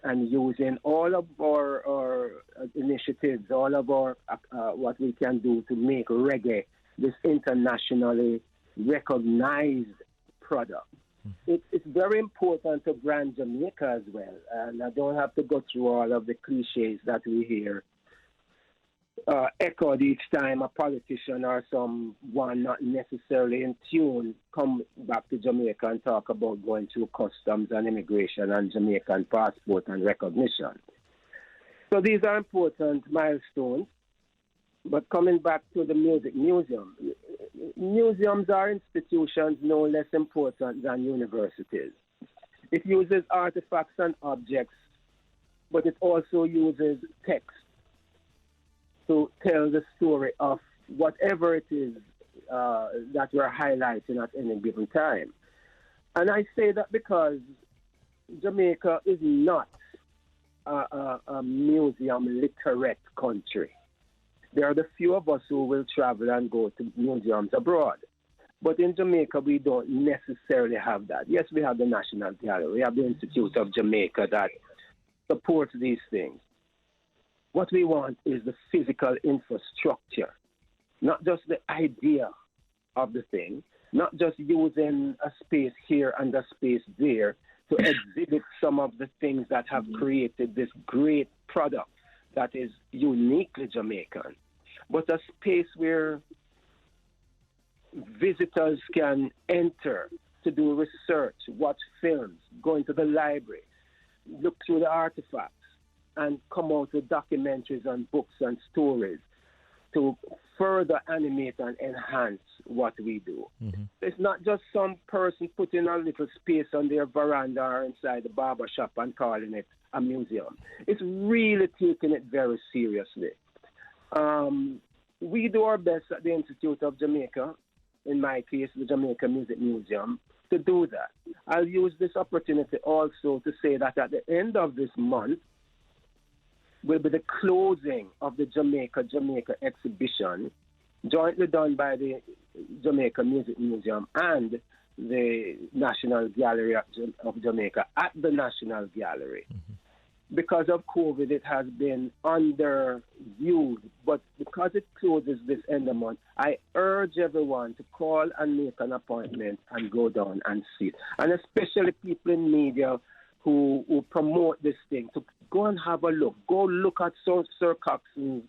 and using all of our initiatives, all of our what we can do to make reggae this internationally recognized product. It's very important to brand Jamaica as well, and I don't have to go through all of the cliches that we hear echoed each time a politician or someone not necessarily in tune come back to Jamaica and talk about going through customs and immigration and Jamaican passport and recognition. So these are important milestones. But coming back to the Music Museum, museums are institutions no less important than universities. It uses artifacts and objects, but it also uses text to tell the story of whatever it is that we're highlighting at any given time. And I say that because Jamaica is not a museum literate country. There are the few of us who will travel and go to museums abroad. But in Jamaica, we don't necessarily have that. Yes, we have the National Gallery. We have the Institute of Jamaica that supports these things. What we want is the physical infrastructure, not just the idea of the thing, not just using a space here and a space there to exhibit some of the things that have created this great product that is uniquely Jamaican, but a space where visitors can enter to do research, watch films, go into the library, look through the artifacts, and come out with documentaries and books and stories to further animate and enhance what we do. Mm-hmm. It's not just some person putting a little space on their veranda or inside the barber shop and calling it a museum. It's really taking it very seriously. We do our best at the Institute of Jamaica, in my case, the Jamaica Music Museum, to do that. I'll use this opportunity also to say that at the end of this month will be the closing of the Jamaica exhibition, jointly done by the Jamaica Music Museum and the National Gallery of Jamaica at the National Gallery. Mm-hmm. Because of COVID, it has been underused, but because it closes this end of month, I urge everyone to call and make an appointment and go down and see it. And especially people in media who promote this thing, to go and have a look. Go look at Sir Coxon's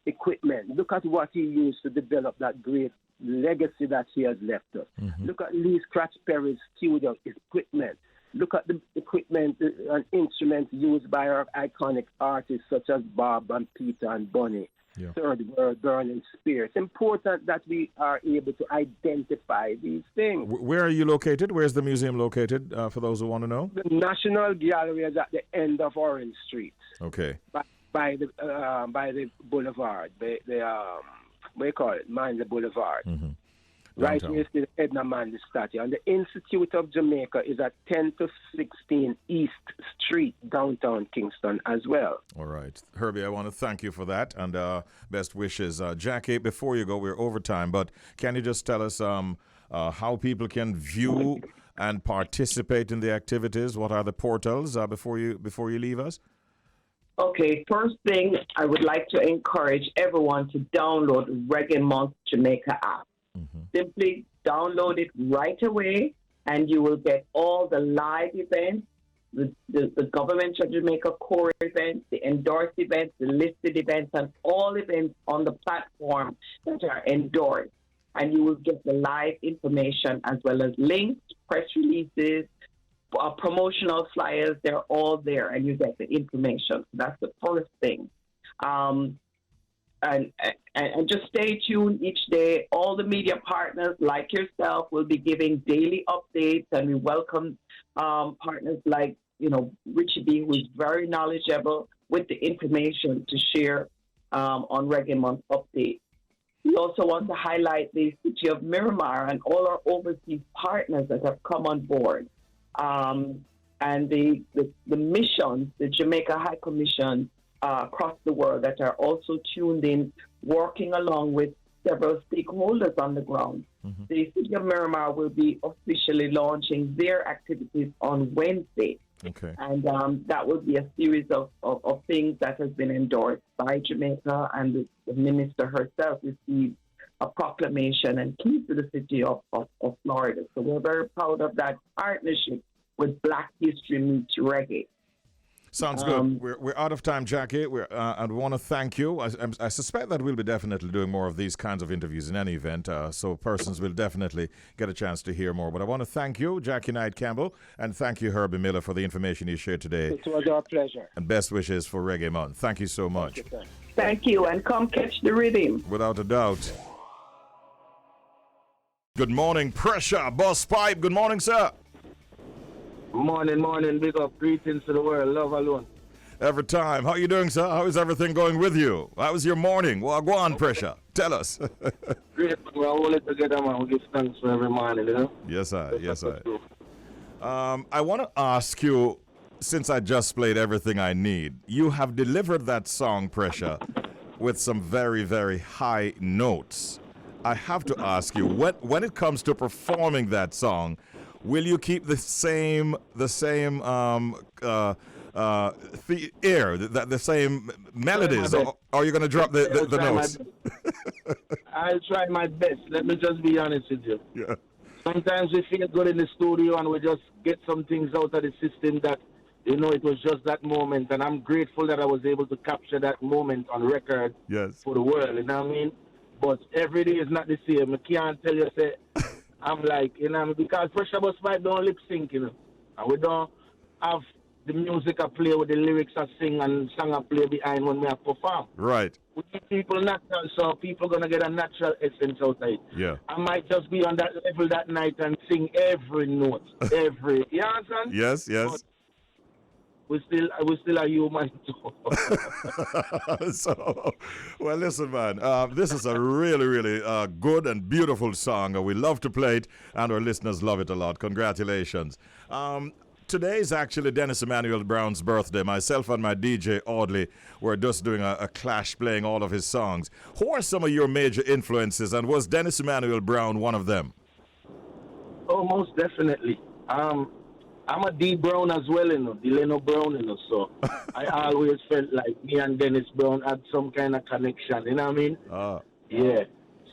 equipment. Look at what he used to develop that great legacy that he has left us. Mm-hmm. Look at Lee Scratch Perry's studio equipment. Look at the equipment and instruments used by our iconic artists such as Bob and Peter and Bunny, Third World, Burning Spear. It's important that we are able to identify these things. Where are you located? Where's the museum located, for those who want to know? The National Gallery is at the end of Orange Street. Okay. By the boulevard, what do you call it? Mind the Boulevard. Mm-hmm. Right next to the Edna Manley statue. And the Institute of Jamaica is at 10 to 16 East Street, downtown Kingston as well. All right. Herbie, I want to thank you for that, and best wishes. Jackie, before you go, we're over time, but can you just tell us how people can view and participate in the activities? What are the portals before you leave us? Okay, first thing, I would like to encourage everyone to download Reggae Month Jamaica app. Mm-hmm. Simply download it right away, and you will get all the live events, the Government of Jamaica core events, the endorsed events, the listed events, and all events on the platform that are endorsed. And you will get the live information as well as links, press releases, promotional flyers. They're all there, and you get the information. That's the first thing. And just stay tuned each day. All the media partners like yourself will be giving daily updates, and we welcome partners like, Richie B, who is very knowledgeable with the information to share on Reggae Month updates. We also want to highlight the city of Miramar and all our overseas partners that have come on board. And the missions, the Jamaica High Commission, across the world that are also tuned in, working along with several stakeholders on the ground. The City of Miramar will be officially launching their activities on Wednesday. Okay. And that will be a series of things that has been endorsed by Jamaica, and the minister herself received a proclamation and key to the city of Florida. So we're very proud of that partnership with Black History Meets Reggae. Sounds good. We're out of time, Jackie. I want to thank you. I suspect that we'll be definitely doing more of these kinds of interviews in any event, so persons will definitely get a chance to hear more. But I want to thank you, Jackie Knight-Campbell, and thank you, Herbie Miller, for the information you shared today. It was our pleasure. And best wishes for Reggae Month. Thank you so much. Thank you, and come catch the rhythm. Without a doubt. Good morning, Pressure Busspipe. Good morning, sir. Morning, big up, greetings to the world, love alone. Every time. How you doing, sir? How is everything going with you? How was your morning? Well, go on, Pressure. Tell us. Great, we're all together, man. We give thanks for every morning, you know? Yes, I. I want to ask you, since I just played Everything I Need, you have delivered that song, Pressure, with some very, very high notes. I have to ask you, when it comes to performing that song, will you keep the same air, the same melodies, or are you going to drop the notes? I'll try my best. Let me just be honest with you. Yeah. Sometimes we feel good in the studio and we just get some things out of the system that, you know, it was just that moment. And I'm grateful that I was able to capture that moment on record for the world, you know what I mean? But every day is not the same. I can't tell you, say, I'm like, you know, because Pressure Busspipe don't lip sync, you know. And we don't have the music I play with the lyrics I sing and song I play behind when we have perform. Right. We give people natural, so people going to get a natural essence out of it. Yeah. I might just be on that level that night and sing every note, every, you understand? Yes. But we still a human too. So, well, listen, man. This is a really, really good and beautiful song. We love to play it, and our listeners love it a lot. Congratulations. Today is actually Dennis Emmanuel Brown's birthday. Myself and my DJ Audley were just doing a clash playing all of his songs. Who are some of your major influences, and was Dennis Emmanuel Brown one of them? Oh, most definitely. I'm a D Brown as well, you know, Delano Brown, you know, so I always felt like me and Dennis Brown had some kind of connection, you know what I mean? Yeah.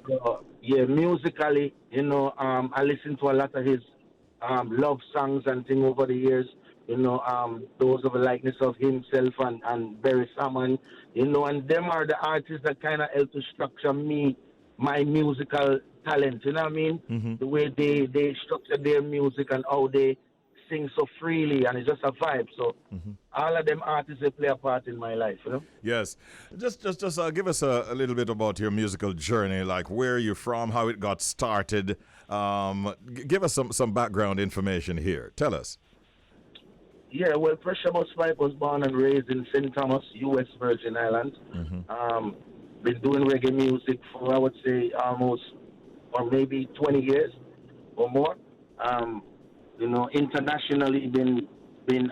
So, yeah, musically, you know, I listened to a lot of his love songs and things over the years, you know, those of the likeness of himself and Barry Salmon, you know, and them are the artists that kind of help to structure my musical talent, you know what I mean? Mm-hmm. The way they structure their music and how they sing so freely, and it's just a vibe. So all of them artists, they play a part in my life, you know? Yes. Just give us a little bit about your musical journey, like where you're from, how it got started. Give us some background information here. Tell us. Yeah, well, Pressure Busspipe was born and raised in St. Thomas, U.S. Virgin Islands. Been doing reggae music for, I would say, almost or maybe 20 years or more. You know, internationally been doing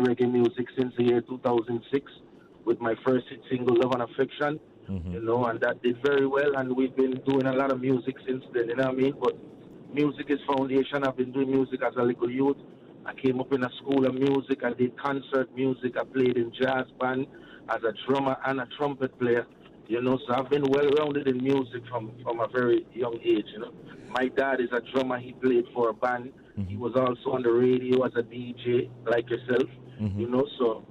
reggae music since the year 2006 with my first hit single, Love and Affection, you know, and that did very well, and we've been doing a lot of music since then, you know what I mean? But music is foundation. I've been doing music as a little youth. I came up in a school of music. I did concert music. I played in jazz band as a drummer and a trumpet player, you know, so I've been well-rounded in music from a very young age, you know. My dad is a drummer. He played for a band. He was also on the radio as a DJ, like yourself, you know, so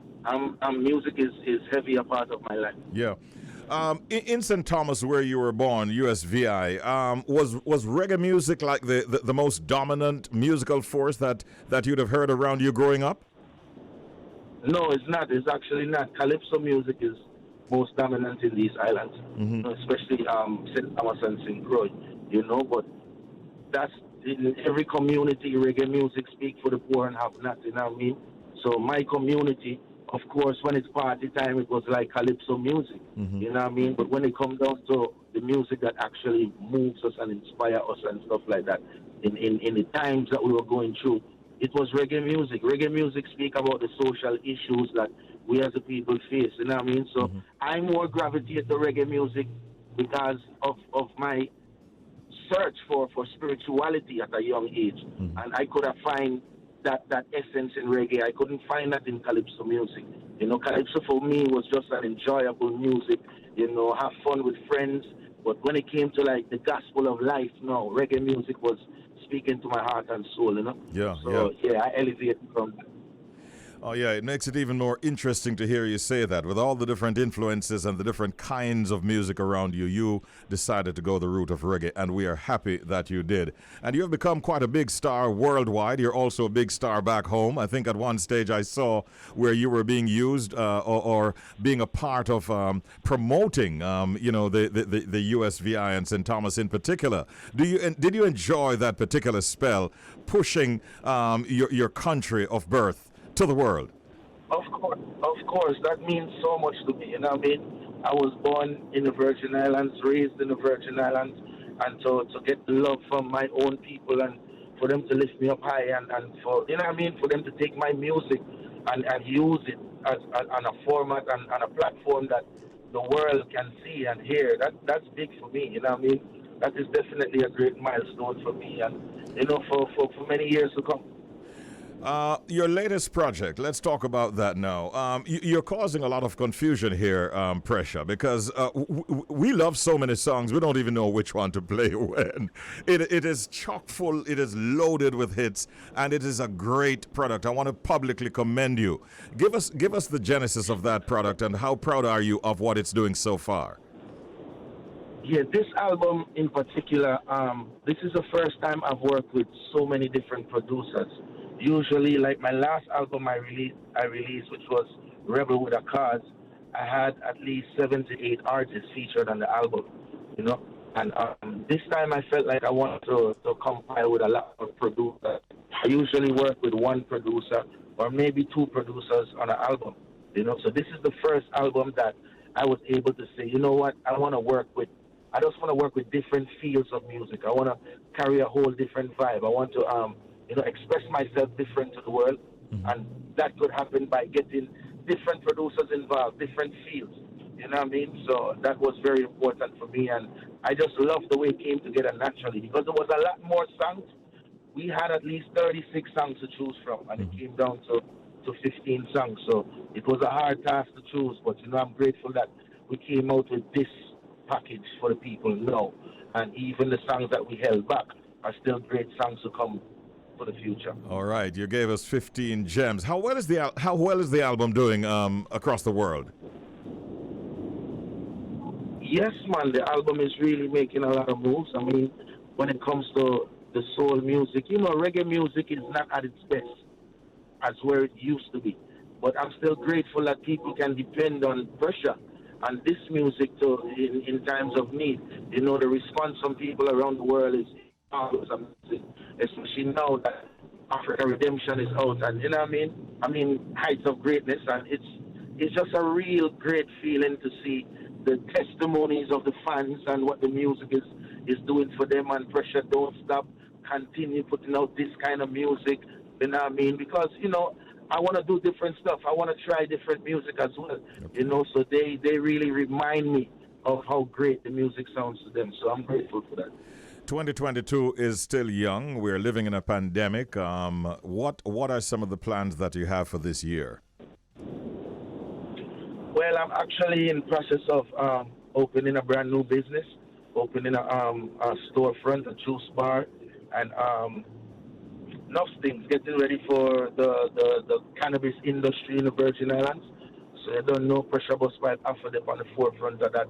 music is heavy a part of my life. Yeah. In St. Thomas, where you were born, USVI, was reggae music like the most dominant musical force that you'd have heard around you growing up? No, it's not. It's actually not. Calypso music is most dominant in these islands, you know, especially St. Thomas and St. Croix, you know, but that's in every community. Reggae music speak for the poor and have not, you know what I mean? So my community, of course, when it's party time, it was like Calypso music, you know what I mean? But when it comes down to the music that actually moves us and inspire us and stuff like that, in the times that we were going through, it was reggae music. Reggae music speak about the social issues that we as a people face, you know what I mean? So I more gravitate to reggae music because of my search for spirituality at a young age. And I could have find that essence in reggae. I couldn't find that in calypso music. You know, calypso for me was just an enjoyable music, you know, have fun with friends. But when it came to like the gospel of life, no, reggae music was speaking to my heart and soul, you know? So I elevated from that. Oh, yeah, it makes it even more interesting to hear you say that. With all the different influences and the different kinds of music around you, you decided to go the route of reggae, and we are happy that you did. And you have become quite a big star worldwide. You're also a big star back home. I think at one stage I saw where you were being used or being a part of promoting, the USVI and St. Thomas in particular. Did you enjoy that particular spell, pushing your country of birth to the world? Of course, that means so much to me. You know what I mean? I was born in the Virgin Islands, raised in the Virgin Islands, and to get the love from my own people and for them to lift me up high and for, you know what I mean, for them to take my music and use it as on a format and on a platform that the world can see and hear. That's big for me. You know what I mean? That is definitely a great milestone for me, and you know, for many years to come. Your latest project, let's talk about that now. You're causing a lot of confusion here, Pressure, because we love so many songs, we don't even know which one to play when. It is chock full, it is loaded with hits, and it is a great product. I want to publicly commend you. Give us the genesis of that product, and how proud are you of what it's doing so far? Yeah, this album in particular, this is the first time I've worked with so many different producers. Usually, like my last album I released, which was Rebel with a Cause, I had at least 7 to 8 artists featured on the album, you know. And this time I felt like I wanted to compile with a lot of producers. I usually work with one producer or maybe 2 producers on an album, you know. So this is the first album that I was able to say, you know what, I just want to work with different fields of music. I want to carry a whole different vibe. I want to express myself different to the world. And that could happen by getting different producers involved, different fields. You know what I mean? So that was very important for me. And I just love the way it came together naturally, because there was a lot more songs. We had at least 36 songs to choose from, and it came down to 15 songs. So it was a hard task to choose, but, you know, I'm grateful that we came out with this package for the people now. And even the songs that we held back are still great songs to come for the future. All right, you gave us 15 gems. How well is the album doing across the world? Yes, man, the album is really making a lot of moves. I mean, when it comes to the soul music, you know, reggae music is not at its best as where it used to be. But I'm still grateful that people can depend on Pressure and this music in times of need. You know, the response from people around the world is amazing, especially now that Africa Redemption is out, and you know what I mean? I mean, heights of greatness, and it's just a real great feeling to see the testimonies of the fans and what the music is doing for them, and Pressure don't stop, continue putting out this kind of music, you know what I mean? Because, you know, I want to do different stuff. I want to try different music as well, you know, so they really remind me of how great the music sounds to them, so I'm grateful for that. 2022 is still young. We're living in a pandemic. What are some of the plans that you have for this year? Well, I'm actually in process of opening a brand new business, opening a storefront, a juice bar, and enough things, getting ready for the cannabis industry in the Virgin Islands. So I don't know, Pressure Busspipe offered up on the forefront of that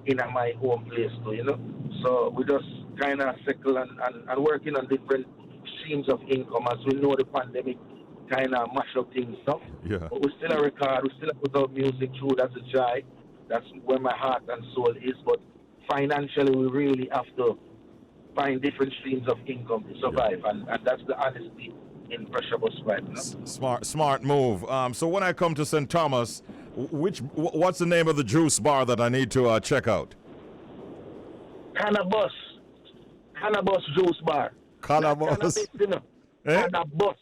in my home place too, you know. So we just kind of circle and working on different streams of income. As we know, the pandemic kind of mash up things up. Yeah. But we still record, we still put out music through. That's a joy. That's where my heart and soul is. But financially, we really have to find different streams of income to survive, and that's the honesty in Pressure Busspipe. You know? Smart move. So when I come to St. Thomas, what's the name of the juice bar that I need to check out? Cannabis juice bar. Cannabis. You know? Cannabis.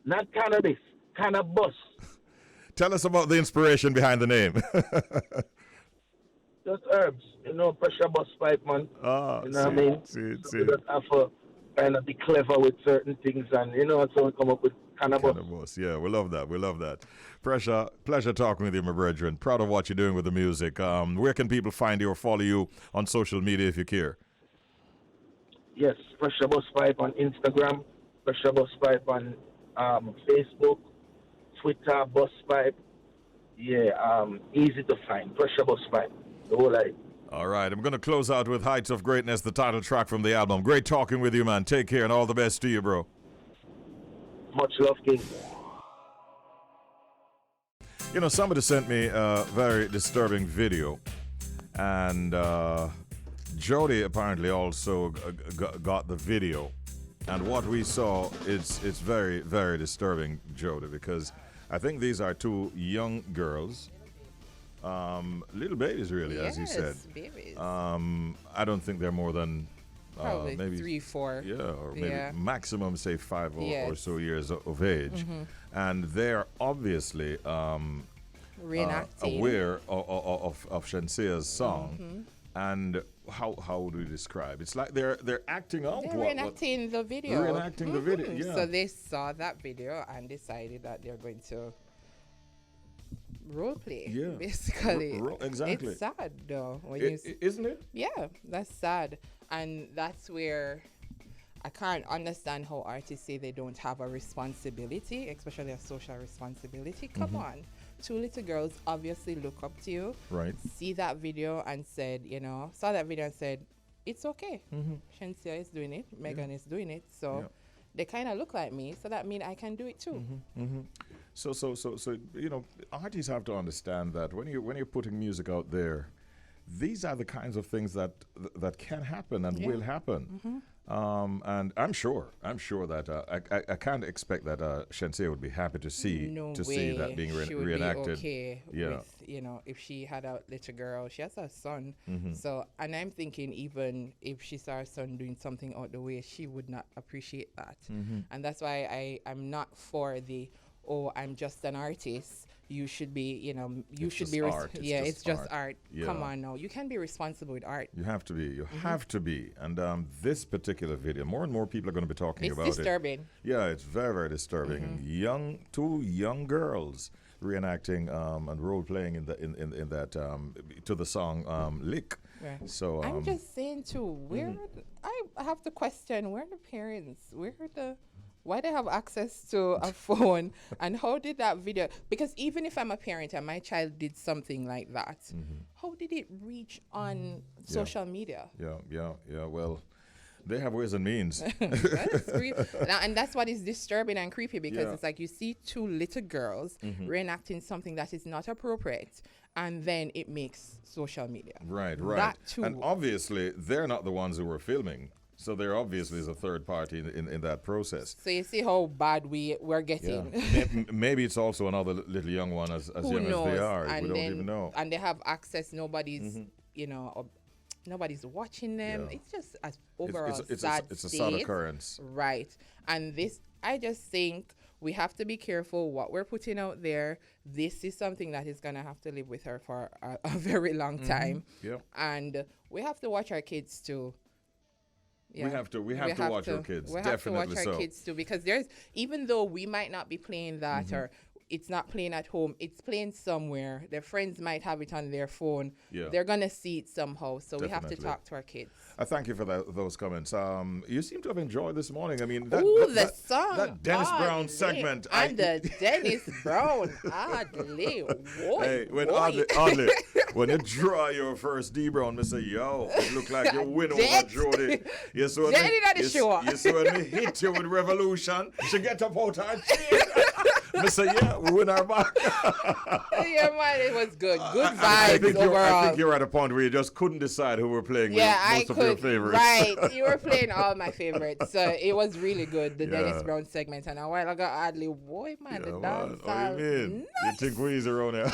Not cannabis. Cannabis. Tell us about the inspiration behind the name. just herbs, pressure bus pipe, man. You know what I mean? See. So we just have to kind of be clever with certain things, and so we come up with cannabis. Yeah, we love that. Pressure, pleasure talking with you, my brethren. Proud of what you're doing with the music. Where can people find you or follow you on social media if you care? Yes, Pressure Busspipe on Instagram, Pressure Busspipe on Facebook, Twitter, Busspipe. Yeah, easy to find. Pressure Busspipe, the whole life. All right, I'm going to close out with Heights of Greatness, the title track from the album. Great talking with you, man. Take care and all the best to you, bro. Much love, King. Somebody sent me a very disturbing video, and Jody apparently also got the video. And what we saw, it's very, very disturbing, Jody, because I think these are two young girls, little babies, really, as you said. Babies. I don't think they're more than probably maybe 3, 4. Yeah, or maybe maximum, say 5 or so years of age, Mm-hmm. and they're obviously reenacting aware of Shensea's song, and how do you describe? It's like they're acting out. They're reenacting the video. Reenacting the video. Yeah. So they saw that video and decided that they're going to role play. Yeah. Basically. Exactly. It's sad though. Isn't it? Yeah, that's sad, and that's where I can't understand how artists say they don't have a responsibility, especially a social responsibility. Come on. 2 little girls obviously look up to you. Right. See that video and said, saw that video and said, it's okay. Shensia is doing it. Megan is doing it. So they kind of look like me. So that means I can do it too. So artists have to understand that when you're putting music out there, these are the kinds of things that can happen and will happen. And I'm sure that I can't expect that Shensia would be happy to see that being reenacted. Be okay with, if she had a little girl, she has a son. So, and I'm thinking even if she saw her son doing something out the way, she would not appreciate that. And that's why I'm not for the I'm just an artist. You should be, you should be. It's just art. Yeah. Come on, now you can be responsible with art. You have to be. You have to be. And this particular video, more and more people are going to be talking about it. It's disturbing. Yeah, it's very, very disturbing. Two young girls reenacting and role playing in that to the song "Lick." Right. So I'm just saying too. I have to question where the parents, why they have access to a phone, and how did that video, because even if I'm a parent and my child did something like that, how did it reach on social media? Yeah. Well, they have ways and means. And that's what is disturbing and creepy, because it's like you see 2 little girls reenacting something that is not appropriate, and then it makes social media. Right. That too. And obviously, they're not the ones who were filming. So there obviously is a third party in that process. So you see how bad we're getting. Yeah. Maybe it's also another little young one as young as they are. And we don't even know. And they have access. Nobody's, nobody's watching them. Yeah. It's just an overall it's sad a sad occurrence. Right. And this, I just think we have to be careful what we're putting out there. This is something that is going to have to live with her for a very long time. Yeah. And we have to watch our kids too. Yeah. We have to watch our kids. We Definitely have to watch our kids too, because even though we might not be playing that or it's not playing at home, it's playing somewhere. Their friends might have it on their phone. Yeah. They're going to see it somehow. So we have to talk to our kids. I thank you for those comments. You seem to have enjoyed this morning. I mean, the song. That Dennis Brown segment. And the Dennis Brown. Oddly. Hey, oddly, when you draw your first D Brown, I say, yo, it look like you win over Jody. You saw when me hit you with Revolution, she get up out her chair. I say, yeah, we win our back. Yeah, man, it was good. Good vibes overall. I think you're at a point where you just couldn't decide who were playing with most of your favorites. Right, you were playing all my favorites. So it was really good, the Dennis Brown segment. And a while ago, oddly, boy, man, the dance. What do you mean? You think we easy around here?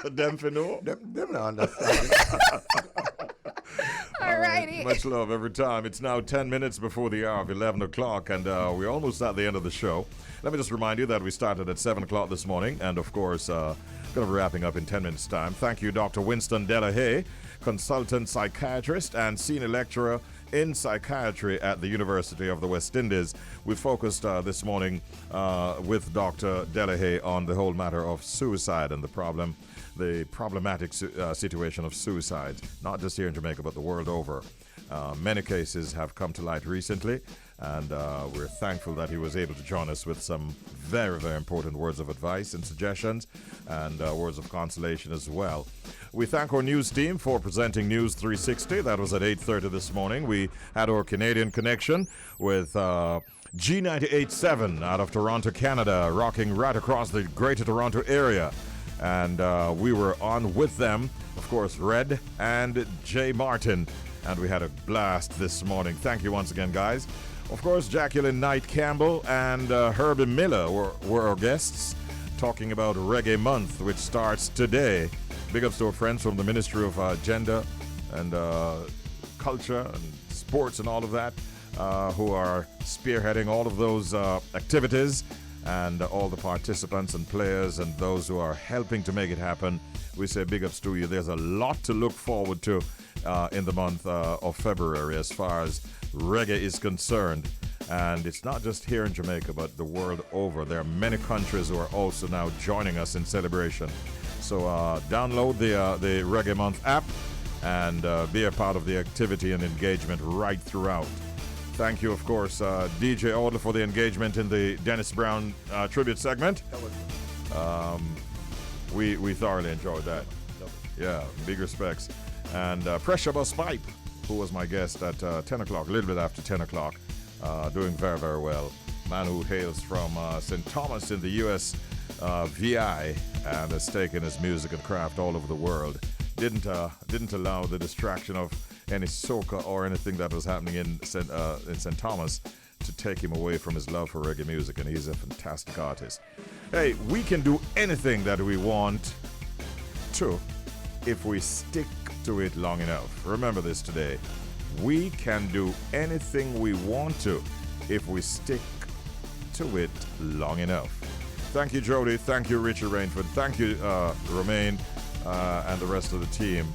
Them for no? Them don't understand. Alrighty. Much love every time. It's now 10 minutes before the hour of 11 o'clock, and we're almost at the end of the show. Let me just remind you that we started at 7 o'clock this morning, and of course, Going to be wrapping up in 10 minutes' time. Thank you, Dr. Winston De La Haye, consultant psychiatrist and senior lecturer in psychiatry at the University of the West Indies. We focused this morning with Dr. De La Haye on the whole matter of suicide and the problematic situation of suicide, not just here in Jamaica, but the world over. Many cases have come to light recently, and we're thankful that he was able to join us with some very, very important words of advice and suggestions, and words of consolation as well. We thank our news team for presenting News 360. That was at 8:30 this morning. We had our Canadian connection with G98.7 out of Toronto, Canada, rocking right across the Greater Toronto area. And we were on with them, of course, Red and Jay Martin. And we had a blast this morning. Thank you once again, guys. Of course, Jacqueline, Knight-Campbell, and Herbie Miller were our guests, talking about Reggae Month, which starts today. Big ups to our friends from the Ministry of Gender and Culture and Sports and all of that, who are spearheading all of those activities, and all the participants and players and those who are helping to make it happen. We say big ups to you. There's a lot to look forward to in the month of February as far as reggae is concerned. And it's not just here in Jamaica, but the world over. There are many countries who are also now joining us in celebration. So download the Reggae Month app and be a part of the activity and engagement right throughout. Thank you, of course, DJ Odle, for the engagement in the Dennis Brown tribute segment. We thoroughly enjoyed that. Yeah, big respects. And Pressure Busspipe, who was my guest at 10 o'clock, a little bit after 10 o'clock, doing very, very well. Man who hails from St. Thomas in the U.S. VI and has taken his music and craft all over the world. Didn't allow the distraction of any soca or anything that was happening in St. Thomas to take him away from his love for reggae music, and he's a fantastic artist. Hey, we can do anything that we want to if we stick to it long enough. Remember this today. We can do anything we want to if we stick to it long enough. Thank you, Jody. Thank you, Richie Rainford. Thank you, Romaine, and the rest of the team.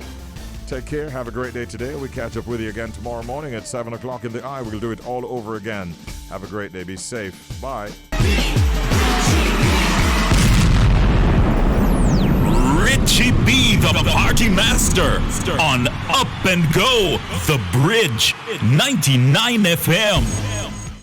Take care. Have a great day today. We catch up with you again tomorrow morning at 7 o'clock in the eye. We'll do it all over again. Have a great day. Be safe. Bye. Richie B, the party master, on Up and Go, The Bridge, 99 FM.